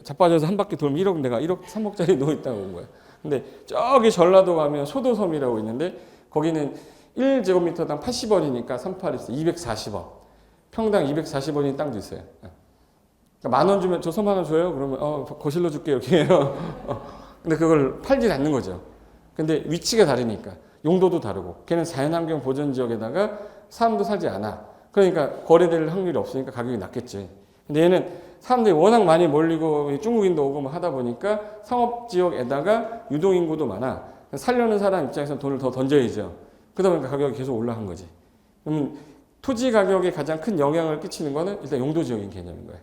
자빠져서 한 바퀴 돌면 1억, 내가 1억 3억짜리 놓여 있다고 온 거야. 근데 저기 전라도 가면 소도섬이라고 있는데 거기는 1제곱미터당 80원이니까 38입니다. 240원. 평당 240원인 땅도 있어요. 그러니까 만 원 주면 저 섬 하나 줘요? 그러면 거실로 줄게 이렇게 해요. 근데 그걸 팔진 않는 거죠. 근데 위치가 다르니까 용도도 다르고 걔는 자연환경 보전 지역에다가 사람도 살지 않아. 그러니까 거래될 확률이 없으니까 가격이 낮겠지. 근데 얘는 사람들이 워낙 많이 몰리고 중국인도 오고 뭐 하다 보니까 상업지역에다가 유동인구도 많아. 살려는 사람 입장에서는 돈을 더 던져야죠. 그러다 보니까 가격이 계속 올라간 거지. 그러면 토지 가격에 가장 큰 영향을 끼치는 거는 일단 용도지역인 개념인 거예요.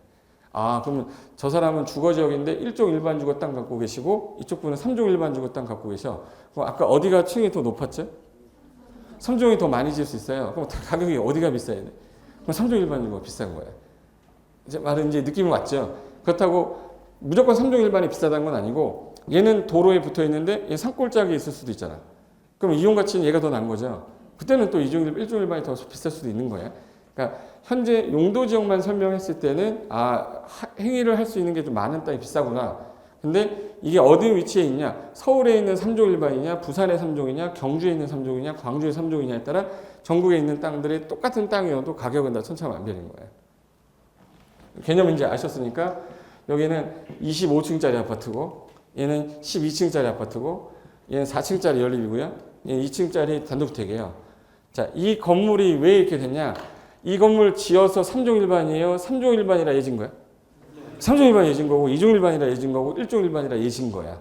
그러면 저 사람은 주거지역인데 1종 일반 주거 땅 갖고 계시고 이쪽 분은 3종 일반 주거 땅 갖고 계셔. 그럼 아까 어디가 층이 더 높았죠? 3종이 더 많이 질 수 있어요. 그럼 가격이 어디가 비싸야 돼? 그럼 3종 일반 주거가 비싼 거예요. 이제 말은 이제 느낌이 왔죠. 그렇다고 무조건 3종 일반이 비싸다는 건 아니고 얘는 도로에 붙어 있는데 얘 산골짜기에 있을 수도 있잖아. 그럼 이용 가치는 얘가 더 난 거죠. 그때는 또 1종 일반이 더 비쌀 수도 있는 거예요. 그러니까 현재 용도 지역만 설명했을 때는 행위를 할 수 있는 게 좀 많은 땅이 비싸구나. 근데 이게 어디 위치에 있냐? 서울에 있는 3종 일반이냐, 부산의 3종이냐, 경주에 있는 3종이냐, 광주의 3종이냐에 따라 전국에 있는 땅들이 똑같은 땅이어도 가격은 다 천차만별인 거예요. 개념 이제 아셨으니까 여기는 25층짜리 아파트고 얘는 12층짜리 아파트고 얘는 4층짜리 연립이고요. 얘는 2층짜리 단독주택이에요. 자, 이 건물이 왜 이렇게 됐냐? 이 건물 지어서 3종 일반이에요? 3종 일반이라 예진 거야? 3종 일반 예진 거고 2종 일반이라 예진 거고 1종 일반이라 예진 거야.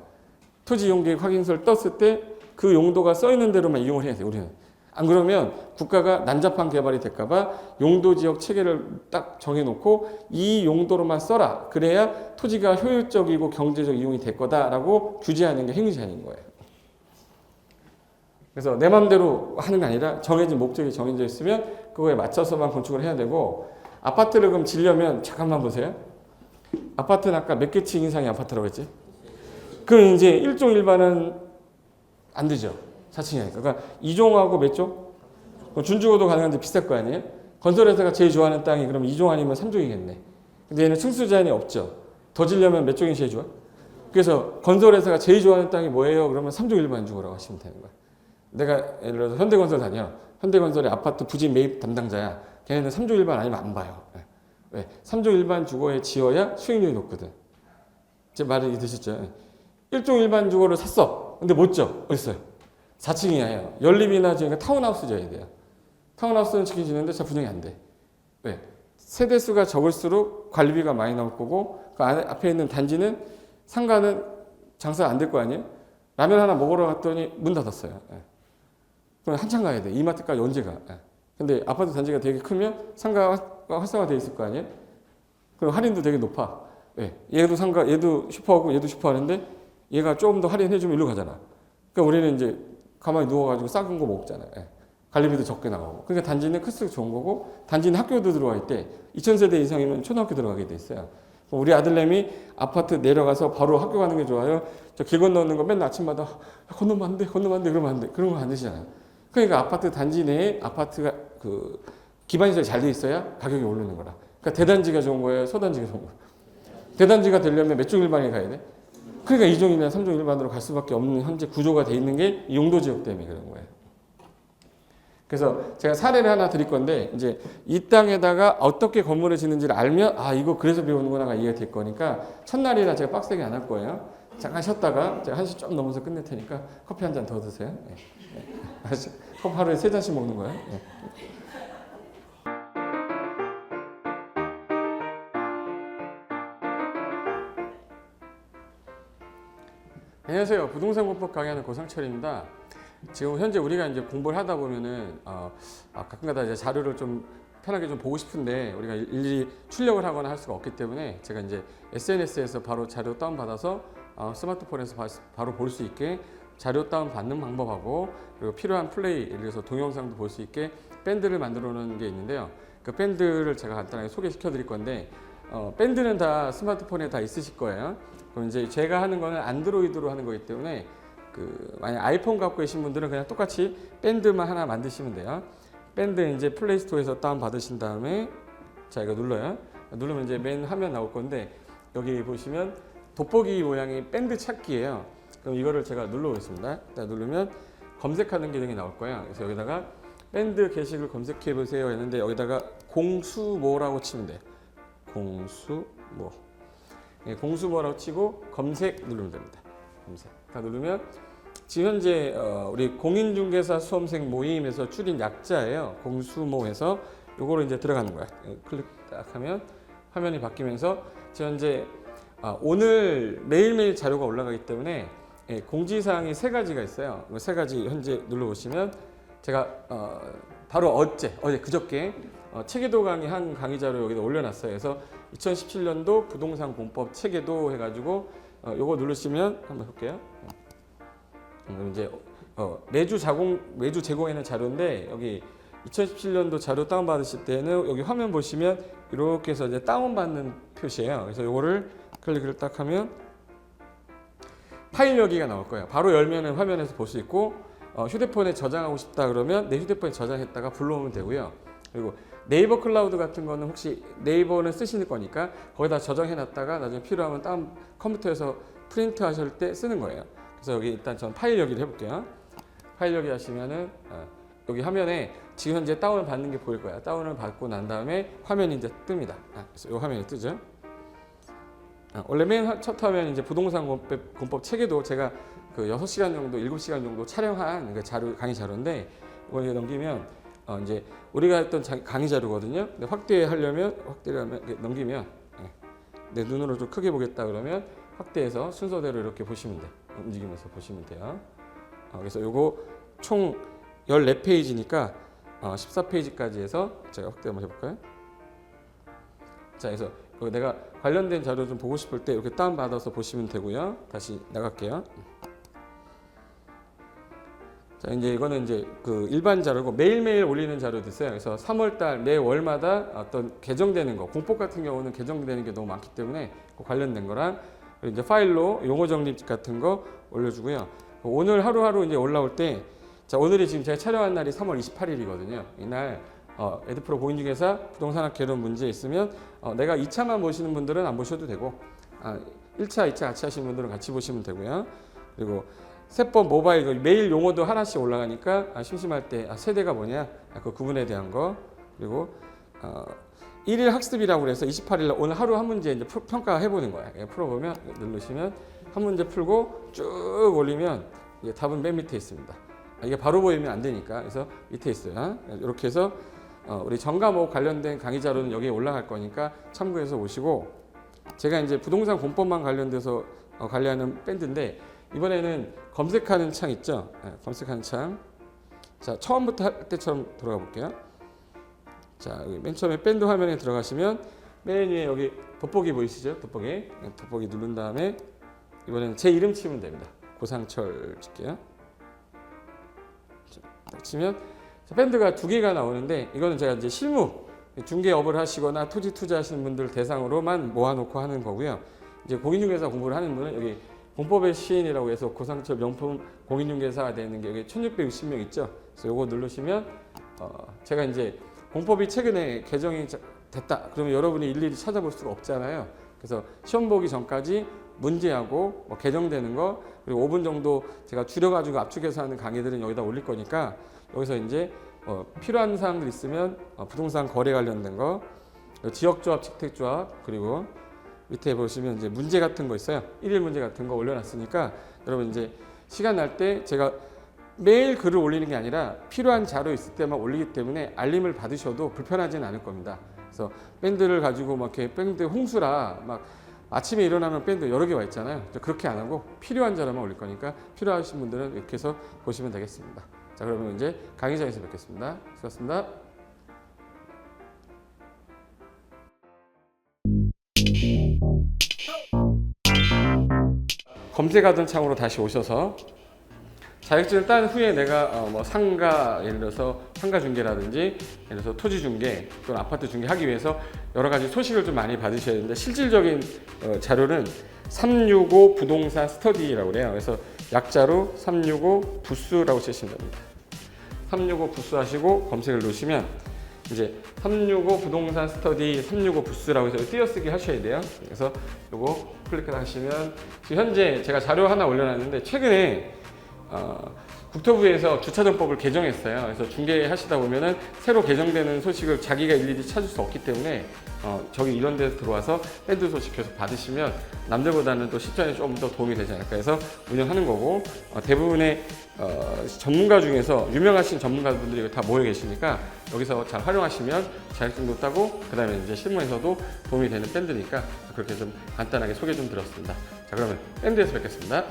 토지 이용계획 확인서를 떴을 때 그 용도가 써 있는 대로만 이용을 해야 돼, 우리는. 안 그러면 국가가 난잡한 개발이 될까봐 용도 지역 체계를 딱 정해놓고 이 용도로만 써라. 그래야 토지가 효율적이고 경제적 이용이 될 거다라고 규제하는 게 행위제한인 거예요. 그래서 내 맘대로 하는 게 아니라 정해진 목적이 정해져 있으면 그거에 맞춰서만 건축을 해야 되고, 아파트를 그럼 지려면 잠깐만 보세요. 아파트는 아까 몇 개 층 이상의 아파트라고 했지? 그럼 이제 1종 일반은 안 되죠. 4층이니까. 그러니까 2종하고 몇 종? 준주거도 가능한데 비쌀 거 아니에요? 건설회사가 제일 좋아하는 땅이 그럼 2종 아니면 3종이겠네. 근데 얘는 층수 제한이 없죠. 더 지려면 몇 종이 제일 좋아? 그래서 건설회사가 제일 좋아하는 땅이 뭐예요? 그러면 3종 일반 주거라고 하시면 되는 거야. 내가 예를 들어서 현대건설 다녀. 현대건설의 아파트 부지 매입 담당자야. 걔네는 3종 일반 아니면 안 봐요. 왜? 3종 일반 주거에 지어야 수익률이 높거든. 제 말이 드셨죠? 1종 일반 주거를 샀어. 근데 못 져. 어딨어요? 4층이에요. 연립이나 지금 타운하우스 져야 돼요. 타운하우스는 지켜지는데 잘 분양이 안 돼. 왜? 세대수가 적을수록 관리비가 많이 나올 거고, 그 앞에 있는 단지는 상가는 장사가 안 될 거 아니에요? 라면 하나 먹으러 갔더니 문 닫았어요. 그럼 한참 가야 돼. 이마트까지 언제 가? 근데 아파트 단지가 되게 크면 상가가 활성화되어 있을 거 아니에요? 그럼 할인도 되게 높아. 왜? 얘도 상가, 얘도 슈퍼하고 얘도 슈퍼 하는데 얘가 조금 더 할인해주면 일로 가잖아. 그러니까 우리는 이제 가만히 누워가지고 작은 거 먹잖아요. 관리비도 적게 나가고. 그러니까 단지는 클수록 좋은 거고, 단지는 학교도 들어와 있대. 2000세대 이상이면 초등학교 들어가게 돼 있어요. 우리 아들내미 아파트 내려가서 바로 학교 가는 게 좋아요. 저 길 건너는 거 맨날 아침마다 건너면 안 돼, 건너면 안 돼, 그러면 안 돼. 그런 거 안 되잖아요. 그러니까 아파트 단지 내에 아파트가 그 기반시설이 잘 돼 있어야 가격이 오르는 거라. 그러니까 대단지가 좋은 거예요, 소단지가 좋은 거예요. 대단지가 되려면 몇 종 일반에 가야 돼? 그러니까 2종이나 3종 일반으로 갈 수밖에 없는 현재 구조가 돼 있는 게 용도 지역 때문에 그런 거예요. 그래서 제가 사례를 하나 드릴 건데, 이제 이 땅에다가 어떻게 건물을 짓는지를 알면 아 이거 그래서 배우는구나가 이해가 될 거니까 첫날이라 제가 빡세게 안 할 거예요. 잠깐 쉬었다가 제가 1시 좀 넘어서 끝낼 테니까 커피 한 잔 더 드세요. 커피 하루에 3잔씩 먹는 거예요. 안녕하세요. 부동산 공법 강의하는 고상철입니다. 지금 현재 우리가 이제 공부를 하다 보면은 가끔가다 이제 자료를 좀 편하게 좀 보고 싶은데 우리가 일일이 출력을 하거나 할 수가 없기 때문에 제가 이제 SNS에서 바로 자료 다운 받아서 스마트폰에서 바로 볼 수 있게 자료 다운 받는 방법하고, 그리고 필요한 플레이, 예를 들어서 동영상도 볼 수 있게 밴드를 만들어 놓은 게 있는데요. 그 밴드를 제가 간단하게 소개시켜 드릴 건데, 밴드는 다 스마트폰에 다 있으실 거예요. 그럼 이제 제가 하는 거는 안드로이드로 하는 거기 때문에 만약 아이폰 갖고 계신 분들은 그냥 똑같이 밴드만 하나 만드시면 돼요. 밴드 이제 플레이스토어에서 다운 받으신 다음에 자 이거 눌러요. 누르면 이제 맨 화면 나올 건데, 여기 보시면 돋보기 모양의 밴드 찾기예요. 그럼 이거를 제가 눌러보겠습니다. 누르면 검색하는 기능이 나올 거예요. 그래서 여기다가 밴드 게시글 검색해 보세요 했는데, 여기다가 공수모라고 치면 돼요. 공수모. 공수모라고 치고 검색 누르면 됩니다. 검색 다 누르면 지금 현재 우리 공인중개사 수험생 모임에서 줄인 약자예요. 공수모에서 요거로 이제 들어가는 거야. 클릭 딱 하면 화면이 바뀌면서 지금 현재 오늘 매일매일 자료가 올라가기 때문에 공지사항이 3가지가 있어요. 3가지 현재 눌러보시면 제가 바로 어제 그저께 체계도 강의 한 강의 자료 여기다 올려놨어요. 그래서 2017년도 부동산 공법 체계도 해가지고 요거 누르시면 한번 볼게요. 이제 매주 제공하는 자료인데, 여기 2017년도 자료 다운 받으실 때는 여기 화면 보시면 이렇게 해서 이제 다운 받는 표시예요. 그래서 요거를 클릭을 딱 하면 파일 여기가 나올 거예요. 바로 열면은 화면에서 볼 수 있고, 휴대폰에 저장하고 싶다 그러면 내 휴대폰에 저장했다가 불러오면 되고요. 그리고 네이버 클라우드 같은 거는 혹시 네이버는 쓰시는 거니까 거기다 저장해 놨다가 나중에 필요하면 컴퓨터에서 프린트 하실 때 쓰는 거예요. 그래서 여기 일단 전 파일 여기를 해볼게요. 파일 여기 하시면은 여기 화면에 지금 현재 다운을 받는 게 보일 거야. 다운을 받고 난 다음에 화면이 이제 뜹니다. 그래서 이 화면이 뜨죠. 원래 맨 첫 화면 이제 부동산 공법 체계도 제가 그 6시간 정도, 7시간 정도 촬영한 그 자료, 강의 자료인데 이걸 넘기면 이제 우리가 했던 강의 자료거든요. 근데 확대를 넘기면 내 눈으로 좀 크게 보겠다 그러면 확대해서 순서대로 이렇게 보시면 돼. 움직이면서 보시면 돼요. 그래서 요거 총 14페이지니까 14페이지까지 해서 제가 확대 한번 해볼까요? 자, 그래서 내가 관련된 자료 좀 보고 싶을 때 이렇게 다운받아서 보시면 되고요. 다시 나갈게요. 자, 이제 이거는 이제 그 일반 자료고 매일매일 올리는 자료도 있어요. 그래서 3월달 매 월마다 어떤 개정되는 거, 공법 같은 경우는 개정되는 게 너무 많기 때문에 그 관련된 거랑 그리고 이제 파일로 용어 정립 같은 거 올려주고요. 오늘 하루하루 이제 올라올 때, 자, 오늘이 지금 제가 촬영한 날이 3월 28일이거든요. 이날 에드프로 공인중개사 부동산학 개론 문제 있으면 내가 2차만 보시는 분들은 안 보셔도 되고 1차, 2차 같이 하시는 분들은 같이 보시면 되고요. 그리고 세법 모바일 매일 용어도 하나씩 올라가니까 심심할 때 세대가 뭐냐 그 구분에 대한 거 그리고 1일 학습이라고 그래서 28일 날 오늘 하루 한 문제 이제 평가해 보는 거야. 풀어보면 누르시면 한 문제 풀고 쭉 올리면 이게 답은 맨 밑에 있습니다. 이게 바로 보이면 안 되니까 그래서 밑에 있어요. 이렇게 해서 우리 전과목 관련된 강의 자료는 여기에 올라갈 거니까 참고해서 오시고 제가 이제 부동산 공법만 관련돼서 관리하는 밴드인데 이번에는 검색하는 창 있죠? 검색하는 창. 자, 처음부터 할 때처럼 들어가 볼게요. 자, 여기 맨 처음에 밴드 화면에 들어가시면 맨 위에 여기 돋보기 보이시죠? 돋보기 누른 다음에 이번에는 제 이름 치면 됩니다. 고상철 칠게요. 자, 치면 밴드가 2개가 나오는데 이거는 제가 이제 실무 중개업을 하시거나 토지 투자하시는 분들 대상으로만 모아놓고 하는 거고요. 이제 공인중개사 공부를 하는 분은 여기 공법의 시인이라고 해서 고상철 명품 공인중개사가 되는 게 여기 1660명 있죠. 그래서 요거 누르시면 제가 이제 공법이 최근에 개정이 됐다. 그러면 여러분이 일일이 찾아볼 수가 없잖아요. 그래서 시험 보기 전까지 문제하고 개정되는 거 그리고 5분 정도 제가 줄여가지고 압축해서 하는 강의들은 여기다 올릴 거니까 여기서 이제 필요한 사항들 있으면 부동산 거래 관련된 거, 지역조합, 직택조합 그리고 밑에 보시면 이제 문제 같은 거 있어요. 1일 문제 같은 거 올려놨으니까 여러분 이제 시간 날 때 제가 매일 글을 올리는 게 아니라 필요한 자료 있을 때만 올리기 때문에 알림을 받으셔도 불편하지는 않을 겁니다. 그래서 밴드를 가지고 막 이렇게 밴드 홍수라 막 아침에 일어나면 밴드 여러 개 와 있잖아요. 그렇게 안 하고 필요한 자료만 올릴 거니까 필요하신 분들은 이렇게 해서 보시면 되겠습니다. 자, 그러면 이제 강의장에서 뵙겠습니다. 수고하셨습니다. 검색하던 창으로 다시 오셔서 자격증을 딴 후에 내가 뭐 상가 예를 들어서 상가 중개라든지 예를 들어서 토지 중개 또는 아파트 중개 하기 위해서 여러 가지 소식을 좀 많이 받으셔야 되는데 실질적인 자료는 365 부동산 스터디라고 그래요. 그래서 약자로 365 부스라고 치시면 됩니다. 365 부스 하시고 검색을 누르시면 이제 365 부동산 스터디 365 부스라고 해서 띄어쓰기 하셔야 돼요. 그래서 요거 클릭해서 하시면 지금 현재 제가 자료 하나 올려놨는데 최근에 국토부에서 주차정법을 개정했어요. 그래서 중개하시다 보면은 새로 개정되는 소식을 자기가 일일이 찾을 수 없기 때문에 저기 이런 데서 들어와서 밴드 소식 계속 받으시면 남들보다는 또 실전에 좀 더 도움이 되지 않을까 해서 운영하는 거고 대부분의 전문가 중에서 유명하신 전문가분들이 다 모여 계시니까 여기서 잘 활용하시면 자격증도 따고 그 다음에 이제 실무에서도 도움이 되는 밴드니까 그렇게 좀 간단하게 소개 좀 드렸습니다. 자, 그러면 밴드에서 뵙겠습니다.